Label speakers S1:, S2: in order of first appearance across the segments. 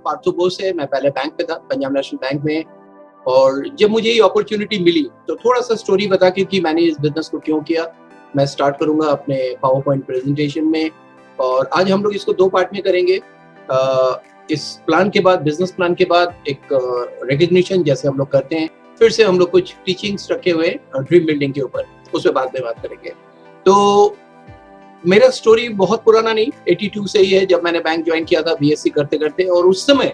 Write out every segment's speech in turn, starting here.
S1: पार्थो बोस है। मैं पहले बैंक पे था, पंजाब नेशनल बैंक में। और जब मुझे ये अपॉर्चुनिटी मिली तो थोड़ा सा स्टोरी बता के कि मैंने इस बिजनेस को क्यों किया, मैं स्टार्ट करूंगा अपने पावर पॉइंट प्रेजेंटेशन में। और आज हम लोग इसको 2 पार्ट में करेंगे। इस प्लान के बाद, बिजनेस प्लान के बाद, एक रिकग्निशन जैसे हम लोग करते हैं, फिर से हम लोग कुछ टीचिंग्स रखे हुए ड्रीम बिल्डिंग के ऊपर, उस पर बाद में बात करेंगे। तो मेरा स्टोरी बहुत पुराना नहीं, 82 से ही है, जब मैंने बैंक ज्वाइन किया था बीएससी करते करते। और उस समय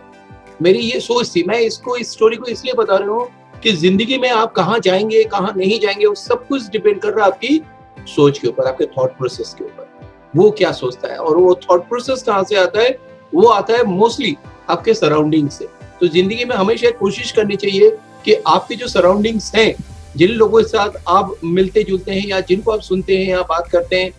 S1: मेरी ये सोच थी, मैं इस स्टोरी को इसलिए बता रहा हूँ कि जिंदगी में आप कहाँ जाएंगे कहाँ नहीं जाएंगे वो सब कुछ डिपेंड कर रहा है आपकी सोच के ऊपर, आपके थॉट प्रोसेस के ऊपर। वो क्या सोचता है, और वो थॉट प्रोसेस कहाँ से आता है, वो आता है मोस्टली आपके सराउंडिंग से। तो जिंदगी में हमेशा कोशिश करनी चाहिए कि आपके जो सराउंडिंग्स हैं, जिन लोगों के साथ आप मिलते जुलते हैं या जिनको आप सुनते हैं या बात करते हैं,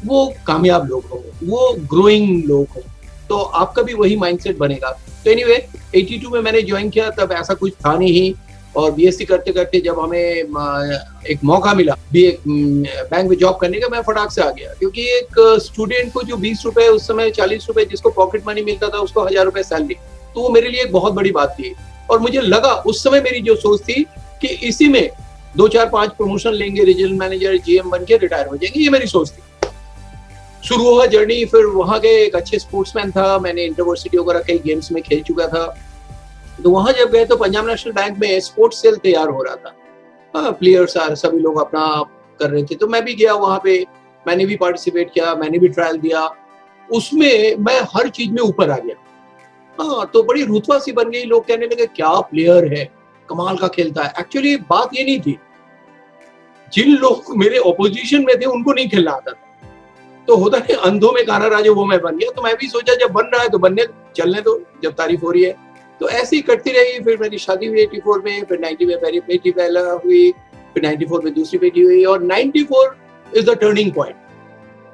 S1: वो कामयाब लोग हों, वो ग्रोइंग लोग हों, तो आपका भी वही माइंडसेट बनेगा। तो एनीवे 82 में मैंने ज्वाइन किया, तब ऐसा कुछ था नहीं। और बीएससी करते करते जब हमें एक मौका मिला बैंक में जॉब करने का, मैं फटाक से आ गया। क्योंकि एक स्टूडेंट को जो 20 रुपए, उस समय 40 रुपए जिसको पॉकेट मनी मिलता था, उसको 1000 रुपए सैलरी, तो वो मेरे लिए एक बहुत बड़ी बात थी। और मुझे लगा उस समय, मेरी जो सोच थी कि इसी में 2 4 5 प्रमोशन लेंगे, रीजनल मैनेजर, जीएम बन के रिटायर हो जाएंगे, ये मेरी सोच थी। शुरू हुआ जर्नी, फिर वहां गए, एक अच्छे स्पोर्ट्समैन था, मैंने इंटरवर्सिटी वगैरह कई गेम्स में खेल चुका था। तो वहां जब गए तो पंजाब नेशनल बैंक में स्पोर्ट्स सेल तैयार हो रहा था, प्लेयर्स सभी लोग अपना कर रहे थे। तो मैं भी गया वहां पे, मैंने भी पार्टिसिपेट किया, मैंने भी ट्रायल दिया। उसमें मैं हर चीज में ऊपर आ गया। तो बड़ी रुतबा सी बन गई, लोग कहने लगे क्या प्लेयर है, कमाल का खेलता है। एक्चुअली बात ये नहीं थी, जिन लोग मेरे ऑपोजिशन में थे उनको नहीं खेलना आता था। तो होता है अंधों में काना राजा, वो मैं बन गया। तो मैं भी सोचा जब बन रहा है तो बनने चलने दो, जब तारीफ हो रही है। तो ऐसी करती रही। फिर मेरी शादी हुई 84 में, फिर 90 में मेरी बेटी पहला हुई, फिर 94 में दूसरी बेटी हुई, और 94 इज द टर्निंग पॉइंट।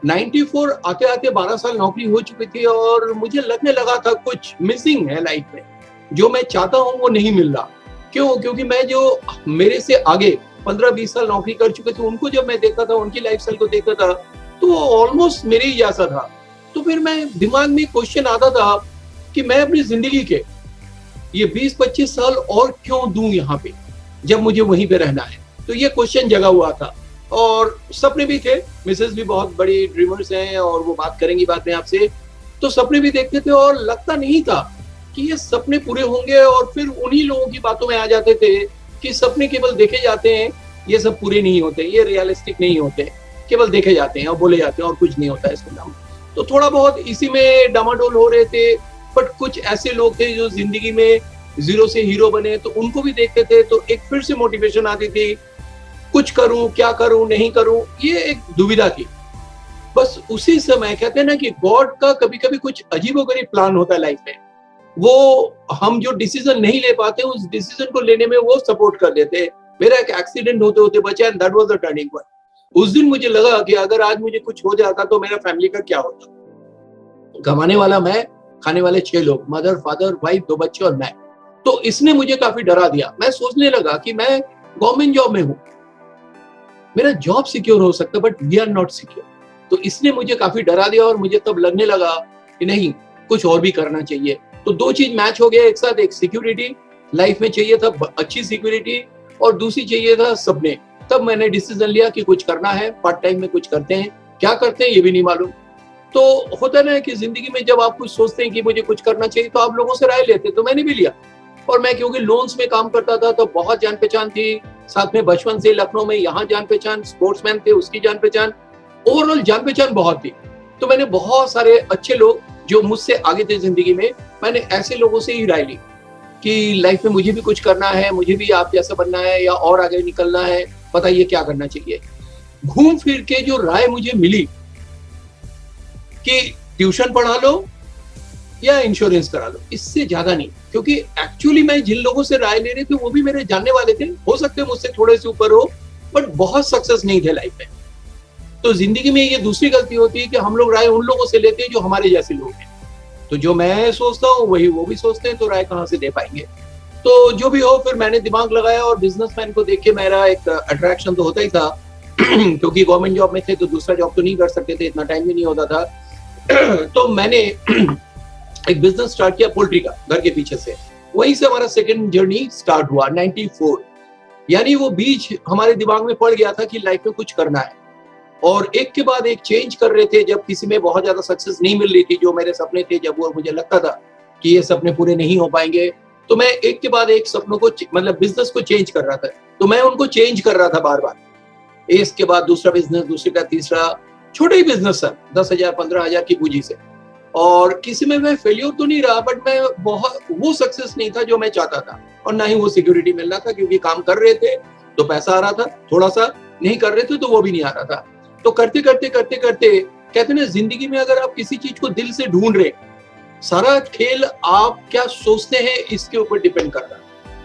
S1: 94 आते आते 12 साल नौकरी हो चुकी थी और मुझे लगने लगा था कुछ मिसिंग है लाइफ में, जो मैं चाहता हूँ वो नहीं मिल रहा। क्यों? क्योंकि मैं जो मेरे से आगे 15-20 साल नौकरी कर चुके थे, उनको जब मैं देखता था, उनकी लाइफ स्टाइल को देखता था, तो वो ऑलमोस्ट मेरे ही जैसा था। तो फिर मैं दिमाग में क्वेश्चन आता था कि मैं अपनी जिंदगी के ये 20-25 साल और क्यों दूं यहाँ पे, जब मुझे वहीं पे रहना है। तो ये क्वेश्चन जगा हुआ था। और सपने भी थे, मिसेस भी बहुत बड़ी ड्रीमर्स हैं और वो बात करेंगी बाद में आपसे। तो सपने भी देखते थे और लगता नहीं था कि ये सपने पूरे होंगे। और फिर उन्हीं लोगों की बातों में आ जाते थे कि सपने केवल देखे जाते हैं, ये सब पूरे नहीं होते, ये रियलिस्टिक नहीं होते, केवल देखे जाते हैं और बोले जाते हैं और कुछ नहीं होता है इसके नाम। तो थोड़ा बहुत इसी में डामाडोल हो रहे थे। बट कुछ ऐसे लोग थे जो जिंदगी में जीरो से हीरो बने, तो उनको भी देखते थे, तो एक फिर से मोटिवेशन आती थी, कुछ करूं, क्या करूं, नहीं करूं, ये एक दुविधा थी। बस उसी समय कहते हैं ना कि गॉड का कभी कभी कुछ अजीबोगरीब प्लान होता है लाइफ में। वो हम जो डिसीजन नहीं ले पाते, उस डिसीजन को लेने में वो सपोर्ट कर देते। मेरा एक एक्सीडेंट होते होते बचा, and that was the turning point. उस दिन मुझे लगा कि अगर आज मुझे कुछ हो जाता तो मेरा फैमिली का क्या होता। कमाने वाला मैं, खाने वाले 6 लोग, मदर, फादर, वाइफ, 2 बच्चे और मैं। तो इसने मुझे काफी डरा दिया। मैं सोचने लगा कि मैं गवर्नमेंट जॉब में हूं, मेरा जॉब सिक्योर हो सकता है, but we are not secure. तो इसने मुझे काफी डरा दिया और मुझे तब लगने लगा कि नहीं, कुछ और भी करना चाहिए। तो 2 चीज मैच हो गया एक साथ। एक सिक्योरिटी लाइफ में चाहिए था, अच्छी सिक्योरिटी, और दूसरी चाहिए था सपने। तब मैंने डिसीजन लिया कि कुछ करना है, पार्ट टाइम में कुछ करते हैं। क्या करते हैं ये भी नहीं मालूम। तो होता ना कि जिंदगी में जब आप कुछ सोचते हैं कि मुझे कुछ करना चाहिए, तो आप लोगों से राय लेते। तो मैंने भी लिया। और मैं क्योंकि लोन्स में काम करता था तो बहुत जान पहचान थी, साथ में बचपन से लखनऊ में यहाँ जान पहचान, स्पोर्ट्समैन थे उसकी जान पहचान, ओवरऑल जान पहचान बहुत थी। तो मैंने बहुत सारे अच्छे लोग जो मुझसे आगे थे जिंदगी में, मैंने ऐसे लोगों से ही राय ली कि लाइफ में मुझे भी कुछ करना है, मुझे भी आप जैसा बनना है या और आगे निकलना है, बताइए क्या करना चाहिए। घूम फिर के जो राय मुझे मिली कि ट्यूशन पढ़ा लो या इंश्योरेंस करा लो, इससे ज्यादा नहीं। क्योंकि एक्चुअली मैं जिन लोगों से राय ले रहे थे वो भी मेरे जानने वाले थे, हो सकते मुझसे थोड़े से ऊपर हो, बट बहुत सक्सेस नहीं थे लाइफ में। तो जिंदगी में ये दूसरी गलती होती है कि हम लोग राय उन लोगों से लेते हैं जो हमारे जैसे लोग हैं। तो जो मैं सोचता हूँ वही वो भी सोचते हैं, तो राय कहाँ से दे पाएंगे। तो जो भी हो, फिर मैंने दिमाग लगाया और बिजनेसमैन को देख के मेरा एक अट्रैक्शन तो होता ही था क्योंकि गवर्नमेंट जॉब में थे तो दूसरा जॉब तो नहीं कर सकते थे, इतना टाइम भी नहीं होता था। तो मैंने एक बिजनेस स्टार्ट किया पोल्ट्री का घर के पीछे से। वहीं से हमारा सेकंड जर्नी स्टार्ट हुआ 94। यानी वो बीज हमारे दिमाग में पड़ गया था कि लाइफ में कुछ करना है, और एक के बाद एक चेंज कर रहे थे। जब किसी में बहुत ज्यादा सक्सेस नहीं मिल रही थी, जो मेरे सपने थे, जब वो मुझे लगता था कि ये सपने पूरे नहीं हो पाएंगे, तो मैं एक के बाद एक सपनों को मतलब बिजनेस को चेंज कर रहा था। तो मैं उनको चेंज कर रहा था बार बार, एक के बाद दूसरा बिजनेस, दूसरे का तीसरा, छोटे ही बिजनेस सर, 10,000 15,000 की पूंजी से। और किसी में मैं फेलियर तो नहीं रहा, बट मैं बहुत वो सक्सेस नहीं था जो मैं चाहता था, और ना ही वो सिक्योरिटी मिल रहा था, क्योंकि काम कर रहे थे तो पैसा आ रहा था, थोड़ा सा नहीं कर रहे थे तो वो भी नहीं आ रहा था। तो करते करते करते करते, कहते ना जिंदगी में अगर आप किसी चीज को दिल से ढूंढ रहे, सारा खेल आप क्या सोचते हैं इसके ऊपर डिपेंड करता है,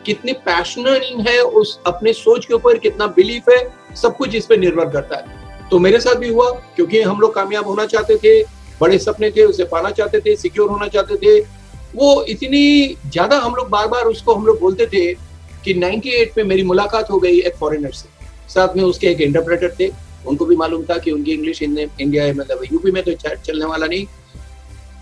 S1: कितनी पैशनेट है उस अपने सोच के ऊपर, कितना बिलीफ है, सब कुछ इस पर निर्भर करता है। तो मेरे साथ भी हुआ, क्योंकि हम लोग कामयाब होना चाहते थे, बड़े सपने थे, उसे पाना चाहते थे, सिक्योर होना चाहते थे। वो इतनी ज्यादा हम लोग बार बार उसको हम लोग बोलते थे कि 98 में मेरी मुलाकात हो गई एक फॉरेनर से, साथ में उसके एक इंटरप्रेटर थे। उनको भी मालूम था कि उनकी इंग्लिश इंडिया मतलब यूपी में तो चलने वाला नहीं।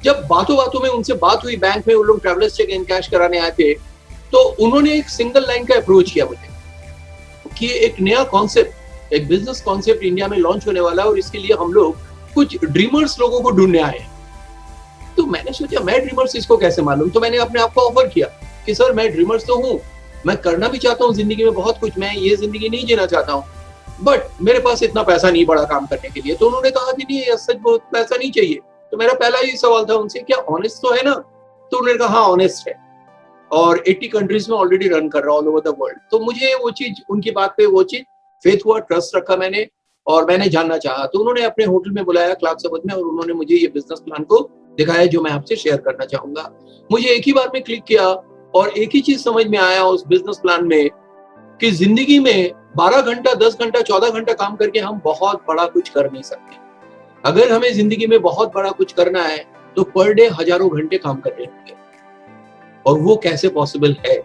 S1: जब बातों बातों में उनसे बात हुई, बैंक में वो लोग ट्रैवलर्स चेक इन कैश कराने आए थे, तो उन्होंने एक सिंगल लाइन का अप्रोच किया मुझे कि एक नया कॉन्सेप्ट, एक बिजनेस कॉन्सेप्ट इंडिया में लॉन्च होने वाला है, और इसके लिए हम लोग कुछ ड्रीमर्स लोगों को ढूंढने आए हैं। तो मैंने सोचा मैं ड्रीमर्स, इसको कैसे मालूम। तो मैंने अपने आप को ऑफर किया कि सर मैं ड्रीमर्स तो हूँ, मैं करना भी चाहता हूँ जिंदगी में बहुत कुछ, मैं ये जिंदगी नहीं जीना चाहता हूँ, बट मेरे पास इतना पैसा नहीं बड़ा काम करने के लिए। तो उन्होंने कहा कि नहीं सच बहुत पैसा नहीं चाहिए। तो मेरा पहला ही सवाल था उनसे, क्या ऑनेस्ट तो है ना। तो उन्होंने कहा हाँ ऑनेस्ट है, और 80 कंट्रीज में ऑलरेडी रन कर रहा ऑल ओवर द वर्ल्ड। तो मुझे वो चीज, उनकी बात पे वो चीज फेथ हुआ, ट्रस्ट रखा मैंने, और मैंने जानना चाहा। तो उन्होंने अपने होटल में बुलाया क्लार्क सबद में, और उन्होंने मुझे ये बिजनेस प्लान को दिखाया जो मैं आपसे शेयर करना चाहूंगा। मुझे एक ही बार में क्लिक किया, और एक ही चीज समझ में आया उस बिजनेस प्लान में कि जिंदगी में 12 घंटा, 10 घंटा, 14 घंटा काम करके हम बहुत बड़ा कुछ कर नहीं सकते। अगर हमें जिंदगी में बहुत बड़ा कुछ करना है तो पर डे हजारों घंटे काम करने होंगे, और वो कैसे पॉसिबल है,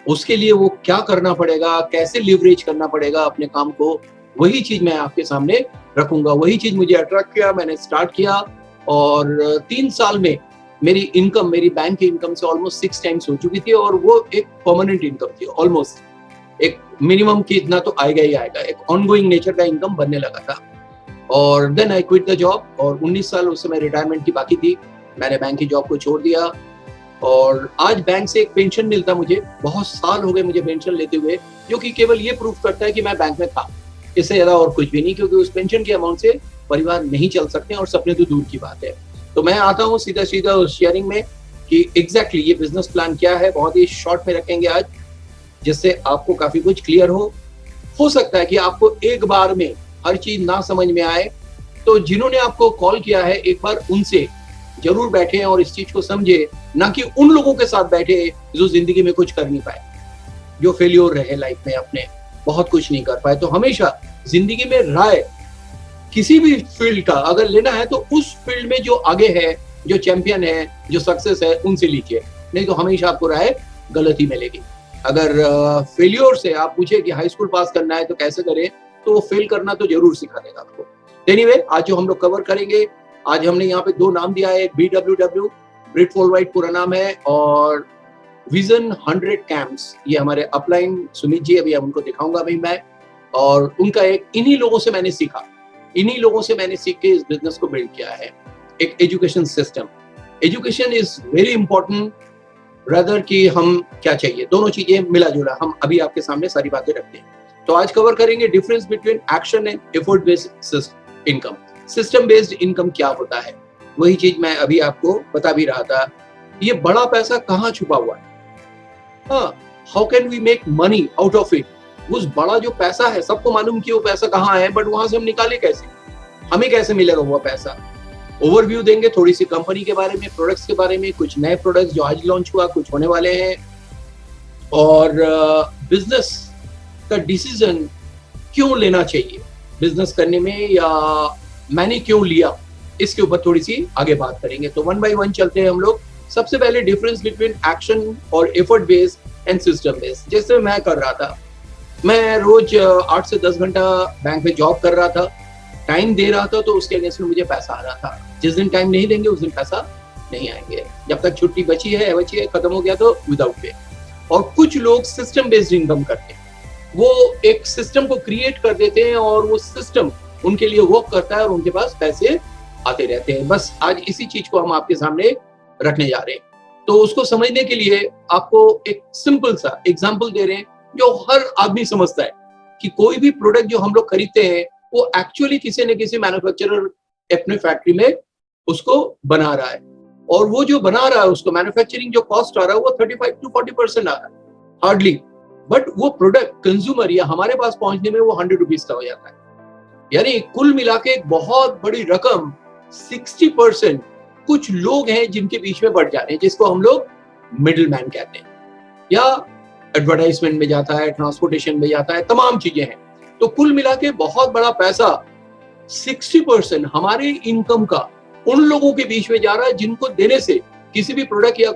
S1: उसके लिए वो क्या करना पड़ेगा, कैसे लिवरेज करना पड़ेगा अपने काम को, वही चीज मैं आपके सामने रखूंगा। वही चीज मुझे अट्रैक्ट किया, मैंने स्टार्ट किया, और 3 साल में मेरी इनकम, मेरी बैंक की इनकम से ऑलमोस्ट 6 टाइम्स हो चुकी थी, और वो एक परमानेंट इनकम थी। ऑलमोस्ट एक मिनिमम की इतना तो आएगा ही आएगा, एक ऑनगोइंग नेचर का इनकम बनने लगा था। और then I quit the job, और 19 साल उस समय रिटायरमेंट की बाकी थी, मैंने बैंक की जॉब को छोड़ दिया। और आज बैंक से एक पेंशन मिलता मुझे, बहुत साल हो गए मुझे पेंशन लेते हुए, जो कि केवल ये प्रूफ करता है कि मैं बैंक में था, इससे ज्यादा और कुछ भी नहीं, क्योंकि उस पेंशन के अमाउंट से परिवार नहीं चल सकते, और सपने तो दूर की बात है। तो मैं आता हूँ सीधा सीधा उस शेयरिंग में कि एग्जैक्टली ये बिजनेस प्लान क्या है, बहुत ही शॉर्ट में रखेंगे आज, जिससे आपको काफी कुछ क्लियर हो सकता है कि आपको एक बार में हर चीज ना समझ में आए, तो जिन्होंने आपको कॉल किया है एक बार उनसे जरूर बैठे और इस चीज को समझे, ना कि उन लोगों के साथ बैठे जो जिंदगी में कुछ कर नहीं पाए, जो फेलियर रहे लाइफ में, अपने बहुत कुछ नहीं कर पाए। तो हमेशा जिंदगी में राय किसी भी फील्ड का अगर लेना है तो उस फील्ड में जो आगे है, जो चैंपियन है, जो सक्सेस है, उनसे लीजिए, नहीं तो हमेशा आपको राय गलत ही मिलेगी। अगर फेलियर से आप पूछे कि हाई स्कूल पास करना है तो कैसे करें, तो वो फेल करना तो जरूर सिखा देगा आपको। एनीवे, आज जो हम लोग कवर करेंगे, आज हमने यहाँ पे 2 नाम दिया है, BWW, ब्रिट फॉलराइट पूरा नाम है, और विजन 100 कैंप्स, ये हमारे अपलाइन सुमित जी, अभी उनको दिखाऊंगा अभी मैं, और उनका एक इन्हीं लोगों से मैंने सीखा, इन्हीं लोगों से मैंने सीख के इस बिजनेस को बिल्ड किया है। एक education system, education is very important, rather कि हम क्या चाहिए, दोनों चीजें मिला जुला, हम अभी आपके सामने सारी बातें रखते हैं। तो आज कवर करेंगे difference between action and effort based income. System based income क्या होता है, वही चीज मैं अभी आपको बता भी रहा था। ये बड़ा पैसा कहाँ छुपा हुआ है, हाँ, how can we make money out of it. उस बड़ा जो पैसा है, सबको मालूम कि वो पैसा कहाँ है, बट वहां से हम निकाले कैसे, हमें कैसे मिलेगा वो पैसा। ओवरव्यू देंगे थोड़ी सी कंपनी के बारे में, प्रोडक्ट्स के बारे में, कुछ नए प्रोडक्ट्स जो आज लॉन्च हुआ, कुछ होने वाले हैं, और बिजनेस का डिसीजन क्यों लेना चाहिए बिजनेस करने में, या मैंने क्यों लिया, इसके ऊपर थोड़ी सी आगे बात करेंगे। तो 1 बाय 1 चलते हैं हम लोग। सबसे पहले डिफरेंस बिटवीन एक्शन और effort based and system based. जैसे मैं कर रहा था, मैं रोज 8 से 10 घंटा बैंक में जॉब कर रहा था, टाइम दे रहा था, तो उसके अगेंस्ट में मुझे पैसा आ रहा था। जिस दिन टाइम नहीं देंगे उस दिन पैसा नहीं आएंगे। जब तक छुट्टी बची है खत्म हो गया तो विदाउट पे। और कुछ लोग सिस्टम बेस्ड इनकम करते हैं, वो एक सिस्टम को क्रिएट कर देते हैं और वो सिस्टम उनके लिए वर्क करता है और उनके पास पैसे आते रहते हैं। बस आज इसी चीज को हम आपके सामने रखने जा रहे हैं। तो उसको समझने के लिए आपको एक सिंपल सा एग्जांपल दे रहे हैं जो हर आदमी समझता है कि कोई भी प्रोडक्ट जो हम लोग खरीदते हैं वो एक्चुअली किसी न किसी मैन्युफैक्चरर अपने फैक्ट्री में उसको बना रहा है, और वो जो बना रहा है उसको मैन्युफैक्चरिंग जो कॉस्ट आ रहा है वो 35 to 40% आ रहा है हार्डली, बट वो प्रोडक्ट कंज्यूमर या हमारे पास पहुंचने में वो 100 रुपीज का हो जाता है। यानी कुल मिला के एक बहुत बड़ी रकम 60% कुछ लोग हैं जिनके बीच में बढ़ जा रहे हैं, जिसको हम लोग मिडिल मैन कहते हैं, या एडवर्टाइजमेंट में जाता है, ट्रांसपोर्टेशन में जाता है, तमाम चीजें हैं। तो कुल मिला के बहुत बड़ा पैसा 60% हमारे इनकम का उन लोगों के बीच में जा रहा है जिनको देने से किसी भी प्रोडक्ट या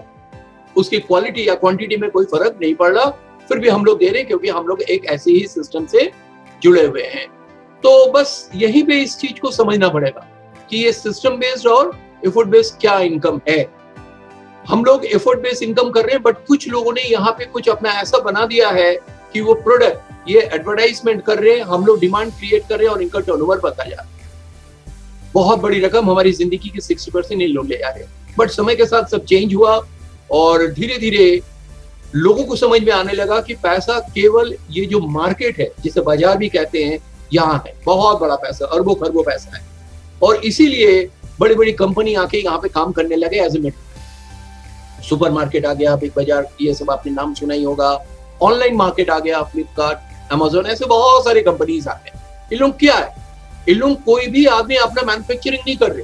S1: उसकी क्वालिटी या क्वांटिटी में कोई फर्क नहीं पड़ रहा, फिर भी हम लोग दे रहे हैं क्योंकि हम लोग एक ऐसे ही सिस्टम से जुड़े हुए हैं। तो बस यहीं पे इस चीज को समझना पड़ेगा कि ये सिस्टम बेस्ड और एफर्ट बेस्ड क्या इनकम है। हम लोग एफर्ट बेस्ड इनकम कर रहे हैं, बट कुछ लोगों ने यहाँ पे कुछ अपना ऐसा बना दिया है कि वो प्रोडक्ट ये एडवर्टाइजमेंट कर रहे हैं, हम लोग डिमांड क्रिएट कर रहे हैं और इनका टर्नओवर बढ़ता जा रहा है। बहुत बड़ी रकम हमारी जिंदगी की 60% इन लोग ले जा रहे हैं। बट समय के साथ सब चेंज हुआ और धीरे धीरे लोगों को समझ में आने लगा कि पैसा केवल ये जो मार्केट है जिसे बाजार भी कहते हैं, यहाँ है बहुत बड़ा पैसा, अरबों खरबों पैसा है। और इसीलिए बड़ी बड़ी कंपनी आके यहाँ पे काम करने लगे as a middle. Supermarket आ गया, बिग बाजार, ये सब आपने नाम सुना ही होगा। ऑनलाइन मार्केट आ गया, फ्लिपकार्ट, अमेजोन, ऐसे बहुत सारी कंपनीज आ गए। इन लोग क्या है, इन लोग कोई भी आदमी अपना मैन्युफैक्चरिंग नहीं कर रहे,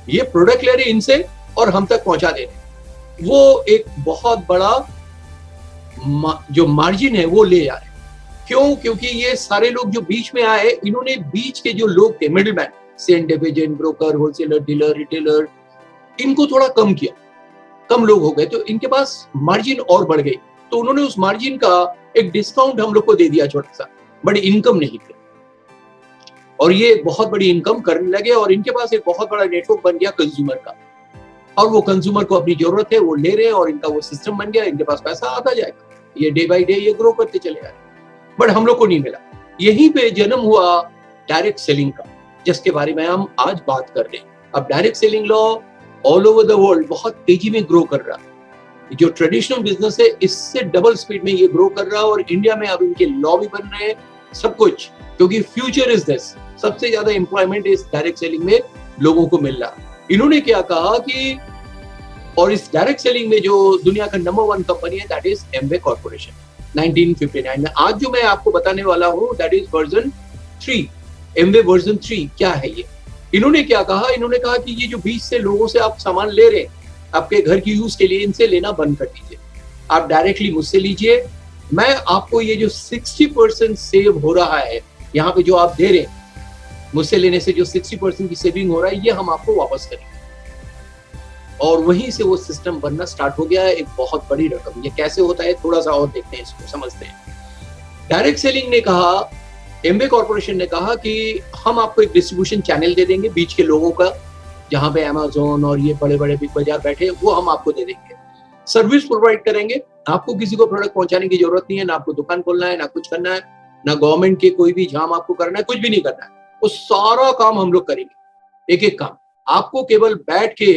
S1: ये प्रोडक्ट ले रहे इनसे और हम तक पहुंचा दे रहे। वो एक बहुत बड़ा जो मार्जिन है वो ले जा रहे। क्यों? क्योंकि ये सारे लोग जो बीच में आए, इन्होंने बीच के जो लोग थे middle man, cent agent, broker, wholesaler, dealer, retailer, इनको थोड़ा कम किया, कम लोग हो गए तो इनके पास मार्जिन और बढ़ गई। तो उन्होंने उस मार्जिन का एक डिस्काउंट हम लोग को दे दिया छोटा सा, बड़ी इनकम नहीं थी, और ये बहुत बड़ी इनकम करने लगे और इनके पास एक बहुत बड़ा नेटवर्क बन गया कंज्यूमर का, और वो कंज्यूमर को अपनी जरूरत है वो ले रहे हैं और इनका वो सिस्टम बन गया, इनके पास पैसा आता जाएगा, ये डे बाय डे ये ग्रो करते चले जाए। बट हम लोग को नहीं मिला। यहीं पे जन्म हुआ डायरेक्ट सेलिंग का, जिसके बारे में हम आज बात कर रहे हैं। अब direct selling law all over the world बहुत तेजी में ग्रो कर रहा है। जो ट्रेडिशनल बिजनेस है इससे डबल स्पीड में ये ग्रो कर रहा है, और इंडिया में अब इनके लॉ भी बन रहे हैं, सब कुछ, क्योंकि फ्यूचर इज दिस। सबसे ज्यादा एम्प्लॉयमेंट इस डायरेक्ट सेलिंग में लोगों को मिल रहा। इन्होंने क्या कहा कि, और इस डायरेक्ट सेलिंग में जो दुनिया का नंबर 1 कंपनी है दैट इज एमवे कॉर्पोरेशन, 1959 में। आज जो मैं आपको बताने वाला हूँ that is version 3, Amway version 3। क्या है ये? इन्होंने क्या कहा, इन्होंने कहा कि ये जो बीच से लोगों से आप सामान ले रहे हैं आपके घर की यूज के लिए, इनसे लेना बंद कर दीजिए, आप डायरेक्टली मुझसे लीजिए। मैं आपको ये जो 60% सेव हो रहा है यहाँ पे जो आप दे रहे हैं, मुझसे लेने से जो 60% की सेविंग हो रहा है, ये हम आपको वापस करेंगे। और वहीं से वो सिस्टम बनना स्टार्ट हो गया है, एक बहुत बड़ी रकम। ये कैसे होता है थोड़ा सा और देखते हैं, इसको समझते हैं। डायरेक्ट सेलिंग ने कहा, एमवे कॉर्पोरेशन ने कहा कि हम आपको एक डिस्ट्रीब्यूशन चैनल दे देंगे बीच के लोगों का, जहां पे अमेजोन और ये बड़े बड़े बिग बाजार बैठे, वो हम आपको दे देंगे, सर्विस प्रोवाइड करेंगे। आपको किसी को प्रोडक्ट पहुंचाने की जरूरत नहीं है, ना आपको दुकान खोलना है, ना कुछ करना है, ना गवर्नमेंट के कोई भी झाम आपको करना है, कुछ भी नहीं करना है। वो सारा काम हम लोग करेंगे, एक एक काम। आपको केवल बैठ के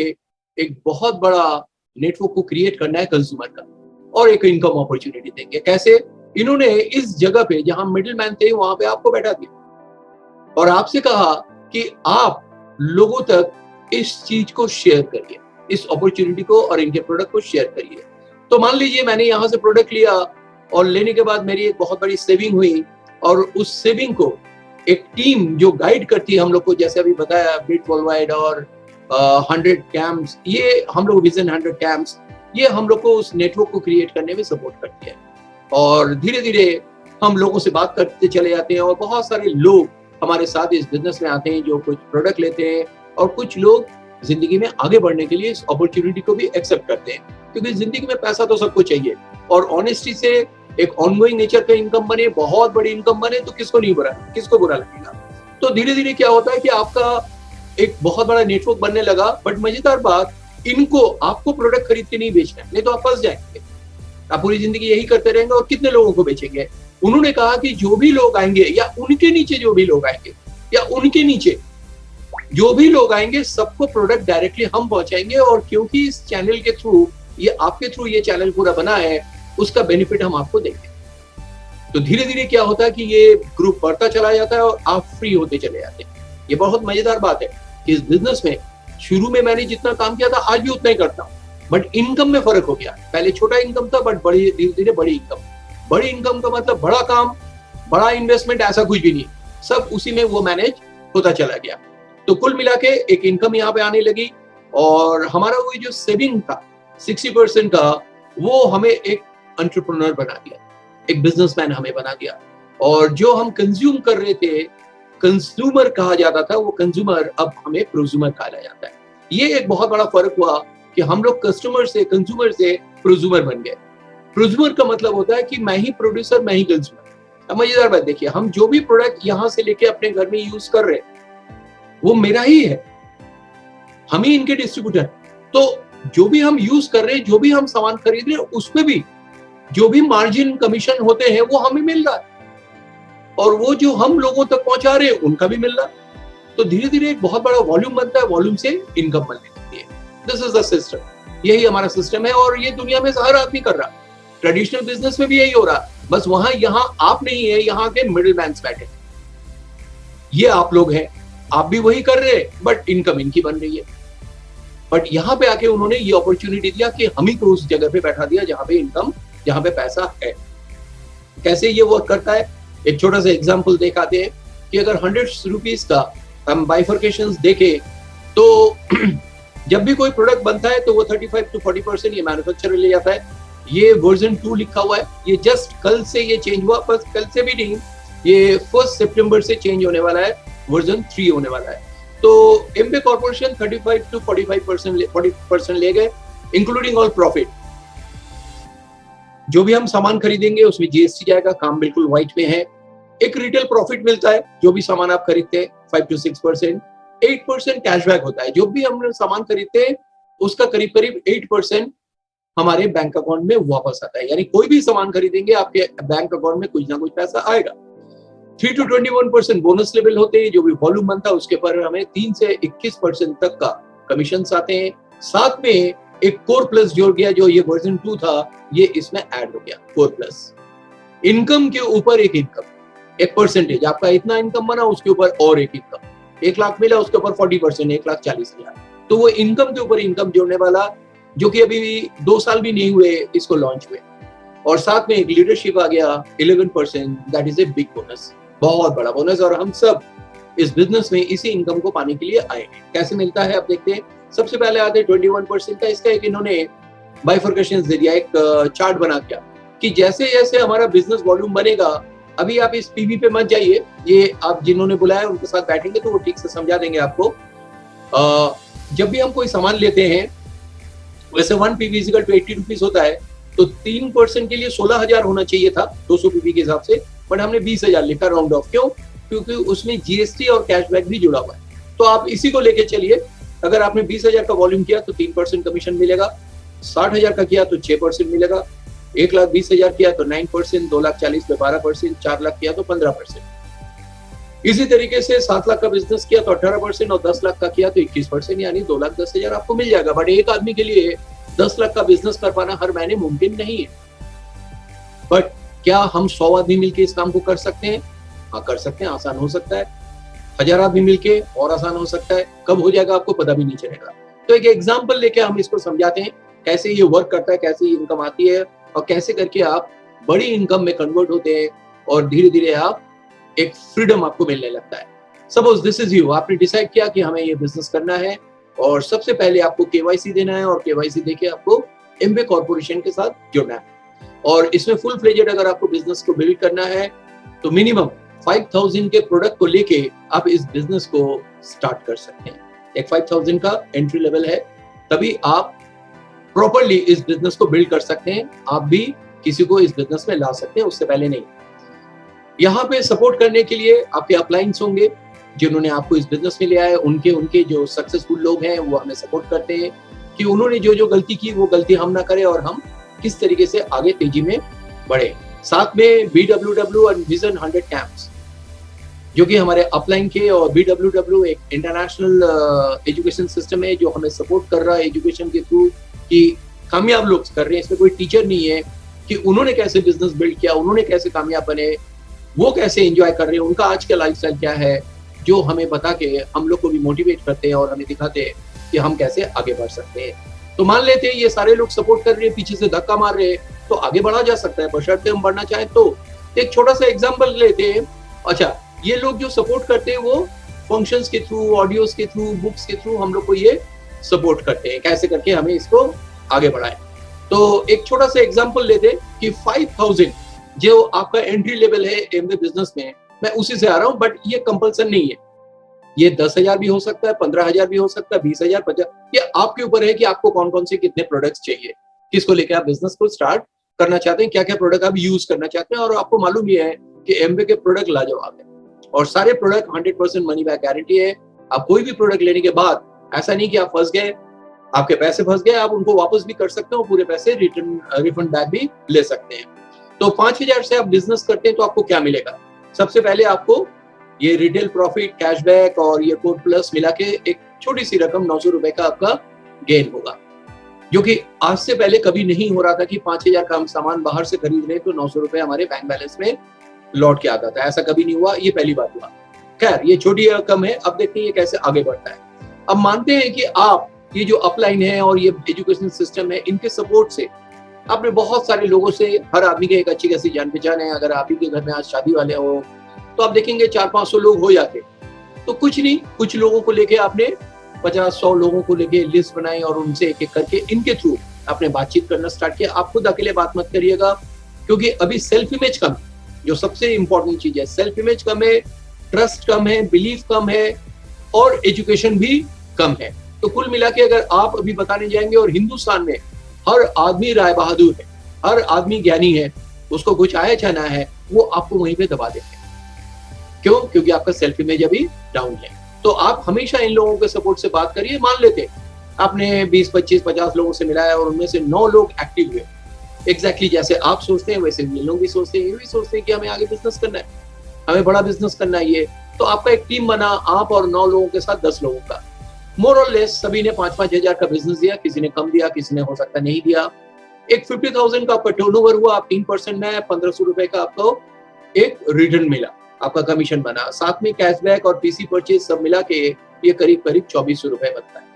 S1: एक बहुत बड़ा नेटवर्क को क्रिएट करना है कंज्यूमर का, और एक इनकम अपॉर्चुनिटी देंगे। कैसे? इन्होंने इस जगह पे जहां मिडिल मैन थे वहां पे आपको बैठा दिया और आपसे कहा कि आप लोगों तक इस चीज को शेयर करिए, इस अपॉर्चुनिटी को और इनके प्रोडक्ट को शेयर करिए। तो मान लीजिए मैंने यहाँ से प्रोडक्ट लिया और लेने के बाद मेरी एक बहुत बड़ी सेविंग हुई, और उस सेविंग को एक टीम जो गाइड करती है हम लोग को, जैसे अभी बताया बिट वर्ल्डवाइड और 100 कैंप्स, ये हम लोग विजन 100 कैंप्स, ये हम लोग को उस नेटवर्क को क्रिएट करने में सपोर्ट करती है। और धीरे धीरे हम लोगों से बात करते चले जाते हैं, और बहुत सारे लोग हमारे साथ इस बिजनेस में आते हैं जो कुछ प्रोडक्ट लेते हैं, और कुछ लोग जिंदगी में आगे बढ़ने के लिए इस अपॉर्चुनिटी को भी एक्सेप्ट करते हैं, क्योंकि जिंदगी में पैसा तो सबको चाहिए, और ऑनेस्टी से एक ऑनगोइंग नेचर का इनकम बने, बहुत बड़ी इनकम बने, तो किसको नहीं बुरा, किसको बुरा लगेगा। तो धीरे धीरे क्या होता है कि आपका एक बहुत बड़ा नेटवर्क बनने लगा। बट मजेदार बात, इनको आपको प्रोडक्ट खरीद के नहीं बेचना है, नहीं तो आप फंस जाएंगे। आप पूरी जिंदगी यही करते रहेंगे और कितने लोगों को बेचेंगे। उन्होंने कहा कि जो भी लोग आएंगे या उनके नीचे जो भी लोग आएंगे या उनके नीचे जो भी लोग आएंगे सबको प्रोडक्ट डायरेक्टली हम पहुंचाएंगे, और क्योंकि इस चैनल के थ्रू, ये आपके थ्रू ये चैनल पूरा बना है, उसका बेनिफिट हम आपको देंगे। तो धीरे धीरे क्या होता है कि ये ग्रुप बढ़ता चला जाता है और आप फ्री होते चले जाते हैं। ये बहुत मजेदार बात है कि इस बिजनेस में शुरू में मैंने जितना काम किया था आज भी उतना ही करता हूँ, बट इनकम में फर्क हो गया। पहले छोटा इनकम था, बट बड़ी धीरे धीरे बड़ी इनकम। बड़ी इनकम का मतलब बड़ा काम, बड़ा इन्वेस्टमेंट, ऐसा कुछ भी नहीं, सब उसी में वो मैनेज होता चला गया। तो कुल मिला के एक इनकम यहाँ पे आने लगी, और हमारा वो जो सेविंग था 60% का, वो हमें एक एंटरप्रेन्योर बना दिया, एक बिजनेसमैन हमें बना दिया। और जो हम कंज्यूम कर रहे थे, कंज्यूमर कहा जाता था, वो कंज्यूमर अब हमें प्रोज्यूमर कहा जाता है। ये एक बहुत बड़ा फर्क हुआ कि हम लोग कस्टमर से, कंज्यूमर से प्रोज्यूमर बन गए। प्रोज्यूमर का मतलब होता है कि मैं ही प्रोड्यूसर, मैं ही कंज्यूमर। अब मजेदार बात देखिए, हम जो भी प्रोडक्ट यहाँ से लेके अपने घर में यूज कर रहे हैं वो मेरा ही है, हम ही इनके डिस्ट्रीब्यूटर। तो जो भी हम यूज कर रहे हैं, जो भी हम सामान खरीद रहे हैं, उसमें भी जो भी मार्जिन कमीशन होते हैं वो हमें मिल रहा है, और वो जो हम लोगों तक पहुंचा रहे हैं उनका भी मिल रहा है। तो धीरे धीरे एक बहुत बड़ा वॉल्यूम बनता है, वॉल्यूम से इनकम बनने लगती है। दिस इज द सिस्टम, यही हमारा सिस्टम है, और ये दुनिया में हर आदमी कर रहा है। ट्रेडिशनल बिजनेस में भी यही हो रहा है, बस वहां यहाँ आप नहीं है, यहाँ के मिडिल मैन बैठे, ये आप लोग हैं, आप भी वही कर रहे हैं, बट इनकम इनकी बन रही है। बट यहाँ पे आके उन्होंने ये अपॉर्चुनिटी दिया कि हम ही को उस जगह पे बैठा दिया जहां पे इनकम, जहां पे पैसा है। कैसे ये वर्क करता है, एक छोटा सा एग्जांपल दिखाते हैं कि अगर 100 रुपीज का हम बाइफर्केशंस देखें, तो जब भी कोई प्रोडक्ट बनता है तो वो 35 to 40% ये मैन्युफैक्चरर ले जाता है। ये वर्जन 2 लिखा हुआ है, ये जस्ट कल से ये चेंज हुआ, बस कल से भी नहीं, ये 1 सितंबर से चेंज होने वाला है, वर्जन 3 होने वाला है। तो एमबे कॉर्पोरेशन 35 to 40% ले गए, इंक्लूडिंग ऑल प्रॉफिट। जो भी हम सामान खरीदेंगे उसमें जीएसटी जाएगा, काम बिल्कुल व्हाइट में है। एक रिटेल प्रॉफिट मिलता है, जो भी सामान आप खरीदते हैं 5 to 6%। 8% कैशबैक होता है, जो भी हम सामान खरीदते हैं उसका करीब करीब 8% हमारे बैंक अकाउंट में वापस आता है। यानी कोई भी सामान खरीदेंगे आपके बैंक अकाउंट में कुछ ना कुछ पैसा आएगा। 3 to 21% बोनस लेवल होते हैं, जो भी वॉल्यूम बनता है उसके पर हमें 3 से 21% तक का कमीशन आते हैं। साथ में एक कोर प्लस जोड़ गया, जो ये वर्जन 2 था, ये इसमें ऐड हो गया, कोर प्लस। इनकम के ऊपर एक इनकम, एक परसेंटेज, आपका इतना इनकम बना उसके ऊपर और एक इनकम, 1 लाख मिला उसके ऊपर 40%, 1,40,000। तो वो इनकम के ऊपर इनकम जोड़ने वाला, जो कि अभी 2 साल भी नहीं हुए इसको लॉन्च हुए। और साथ में एक लीडरशिप आ गया 11%, that is a big bonus, बहुत बड़ा बोनस। और हम सब इस बिजनेस में इसी इनकम को पाने के लिए आए हैं। कैसे मिलता है आप देखते हैं। सबसे पहले आते हैं 21% का, इसका एक इन्होंने बाइफर्केशन दे दिया, एक चार्ट बना दिया कि जैसे जैसे हमारा बिजनेस वॉल्यूम बनेगा, अभी आप इस पीवी पे मत जाइए, ये आप जिन्होंने बुलाया उनके साथ बैठेंगे तो वो ठीक से समझा देंगे आपको। जब भी हम कोई सामान लेते हैं, वैसे 1 पीवी इक्वल टू 80 रुपीज होता है, तो 3% के लिए 16,000 होना चाहिए था 200 पीवी के हिसाब से, बट हमने 20,000 लिखा राउंड ऑफ। क्यों? क्योंकि उसमें जीएसटी और कैशबैक भी जुड़ा हुआ है। तो आप इसी को लेके चलिए। अगर आपने 20,000 का वॉल्यूम किया तो 3% कमीशन मिलेगा, 60,000 का किया तो 6% मिलेगा, 1,20,000 किया तो 9%, 2,40,000 पे 12%, 4 लाख किया तो 15%। इसी तरीके से 7 लाख का बिजनेस किया तो 18%, और 10 लाख का किया तो 21%, यानी 2,10,000 आपको मिल जाएगा। बट एक आदमी के लिए 10 लाख का बिजनेस कर पाना हर महीने मुमकिन नहीं है। बट क्या हम 100 आदमी मिलकर इस काम को कर सकते हैं? हाँ, कर सकते हैं, आसान हो सकता है। 1000 आदमी मिलके और आसान हो सकता है। कब हो जाएगा आपको पता भी नहीं चलेगा। तो एक एग्जांपल लेके हम इसको समझाते हैं कैसे ये वर्क करता है, कैसे इनकम आती है, और कैसे करके आप बड़ी इनकम में कन्वर्ट होते हैं, और धीरे धीरे आप एक फ्रीडम आपको मिलने लगता है। सपोज दिस इज यू, आपने डिसाइड किया कि हमें ये बिजनेस करना है, और सबसे पहले आपको केवाईसी देना है, और केवाईसी देके आपको एमबे कॉर्पोरेशन के साथ जुड़ना है। और इसमें फुल फ्लेजेड अगर आपको बिजनेस को बिल्ड करना है तो मिनिमम 5,000 के प्रोडक्ट को लेके आप इस बिजनेस को स्टार्ट कर सकते हैं। एक 5,000 का एंट्री लेवल है, तभी आप प्रॉपर्ली इस बिजनेस को बिल्ड कर सकते हैं। आप भी किसी को इस बिजनेस में ला सकते हैं, उससे पहले नहीं। यहाँ पे सपोर्ट करने के लिए आपके अपलाइंस होंगे जिन्होंने आपको इस बिजनेस में लिया है, उनके जो सक्सेसफुल लोग हैं वो हमें सपोर्ट करते हैं। कि उन्होंने जो जो गलती की वो गलती हम ना करें और हम किस तरीके से आगे तेजी में बढ़े। साथ में BWW और विजन 100 कैंप्स जो कि हमारे अपलाइन के, और BWW एक इंटरनेशनल एजुकेशन सिस्टम है जो हमें सपोर्ट कर रहा है एजुकेशन के थ्रू, कि कामयाब लोग कर रहे हैं, इसमें कोई टीचर नहीं है, कि उन्होंने कैसे बिजनेस बिल्ड किया, उन्होंने कैसे कामयाब बने, वो कैसे एंजॉय कर रहे हैं, उनका आज का लाइफस्टाइल क्या है, जो हमें बता के हम लोग को भी मोटिवेट करते हैं और हमें दिखाते हैं कि हम कैसे आगे बढ़ सकते हैं। तो मान लेते हैं ये सारे लोग सपोर्ट कर रहे हैं, पीछे से धक्का मार रहे हैं, तो आगे बढ़ा जा सकता है, बशर्ते हम बढ़ना चाहें तो। एक छोटा सा एग्जाम्पल लेते हैं। अच्छा, ये लोग जो सपोर्ट करते हैं वो फंक्शंस के थ्रू, ऑडियोज के थ्रू, बुक्स के थ्रू हम लोग को ये सपोर्ट करते हैं, कैसे करके हमें इसको आगे बढ़ाएं। तो एक छोटा सा एग्जांपल लेते कि 5000 जो आपका एंट्री लेवल है एमबीए बिजनेस में, मैं उसी से आ रहा हूं, बट ये कंपल्सन नहीं है। ये 10,000 भी हो सकता है, 15,000 भी हो सकता है, 20,000, 50, ये आपके ऊपर है कि आपको कौन कौन से कितने प्रोडक्ट्स चाहिए, किसको लेकर आप बिजनेस को स्टार्ट करना चाहते हैं, क्या क्या प्रोडक्ट आप यूज करना चाहते हैं। और आपको मालूम ही है कि एमबीए के प्रोडक्ट लाजवाब है और सारे प्रोडक्ट 100% मनी बैक गारंटी है। आप कोई भी प्रोडक्ट लेने के बाद ऐसा नहीं कि आप फंस गए, आपके पैसे फंस गए, आप उनको वापस भी कर सकते हो, पूरे पैसे रिफंड बैक भी ले सकते हैं। तो 5,000 से आप बिजनेस करते हैं तो आपको क्या मिलेगा? सबसे पहले आपको ये रिटेल प्रॉफिट, कैशबैक और ये कोड प्लस मिला के एक छोटी सी रकम 900 रुपए का आपका गेन होगा, जो कि आज से पहले कभी नहीं हो रहा था कि 5,000 का हम सामान बाहर से खरीद रहे तो 900 रुपए हमारे बैंक बैलेंस में लौट के आता था। ऐसा कभी नहीं हुआ, ये पहली बात हुआ। खैर, ये छोटी रकम है, अब देखते हैं ये कैसे आगे बढ़ता है। अब मानते हैं कि आप ये जो अपलाइन है और ये एजुकेशन सिस्टम है, इनके सपोर्ट से आपने बहुत सारे लोगों से, हर आदमी के एक अच्छी खासी जान पहचान है। अगर आप ही के घर में आज शादी वाले हो तो आप देखेंगे 400-500 लोग हो जाते, तो कुछ नहीं, कुछ लोगों को लेके आपने 50-100 लोगों को लेके लिस्ट बनाई और उनसे एक एक करके इनके थ्रू आपने बातचीत करना स्टार्ट किया। आप खुद अकेले बात मत करिएगा, क्योंकि अभी सेल्फ इमेज कम, जो सबसे इंपॉर्टेंट चीज है, सेल्फ इमेज कम है, ट्रस्ट कम है, बिलीफ कम है और एजुकेशन भी कम है। तो कुल मिला के अगर आप अभी बताने जाएंगे, और हिंदुस्तान में हर आदमी राय बहादुर है, हर आदमी ज्ञानी है, उसको कुछ आया चाहना है, वो आपको वहीं पे दबा देंगे। क्यों? क्योंकि आपका सेल्फ इमेज अभी डाउन है। तो आप हमेशा इन लोगों के सपोर्ट से बात करिए। मान लेते आपने 20, 25, 50 लोगों से मिलाया और उनमें से 9 लोग एक्टिव हुए, एग्जैक्टली जैसे आप सोचते हैं वैसे ये लोग भी सोचते हैं, ये भी सोचते हैं कि हमें आगे बिजनेस करना है, हमें बड़ा बिजनेस करना है। ये तो आपका एक टीम बना, आप और 9 लोगों के साथ 10 लोगों का, मोर और लेस सभी ने 5-5 हजार का बिजनेस दिया, किसी ने कम दिया, किसी ने हो सकता नहीं दिया। एक 50,000 का आपका टर्नओवर हुआ, आप 3% में 1,500 रुपए का आपको एक रिटर्न मिला, आपका कमीशन बना, साथ में कैशबैक और पीसी परचेज सब मिला के ये करीब करीब 2,400 रुपए बनता है।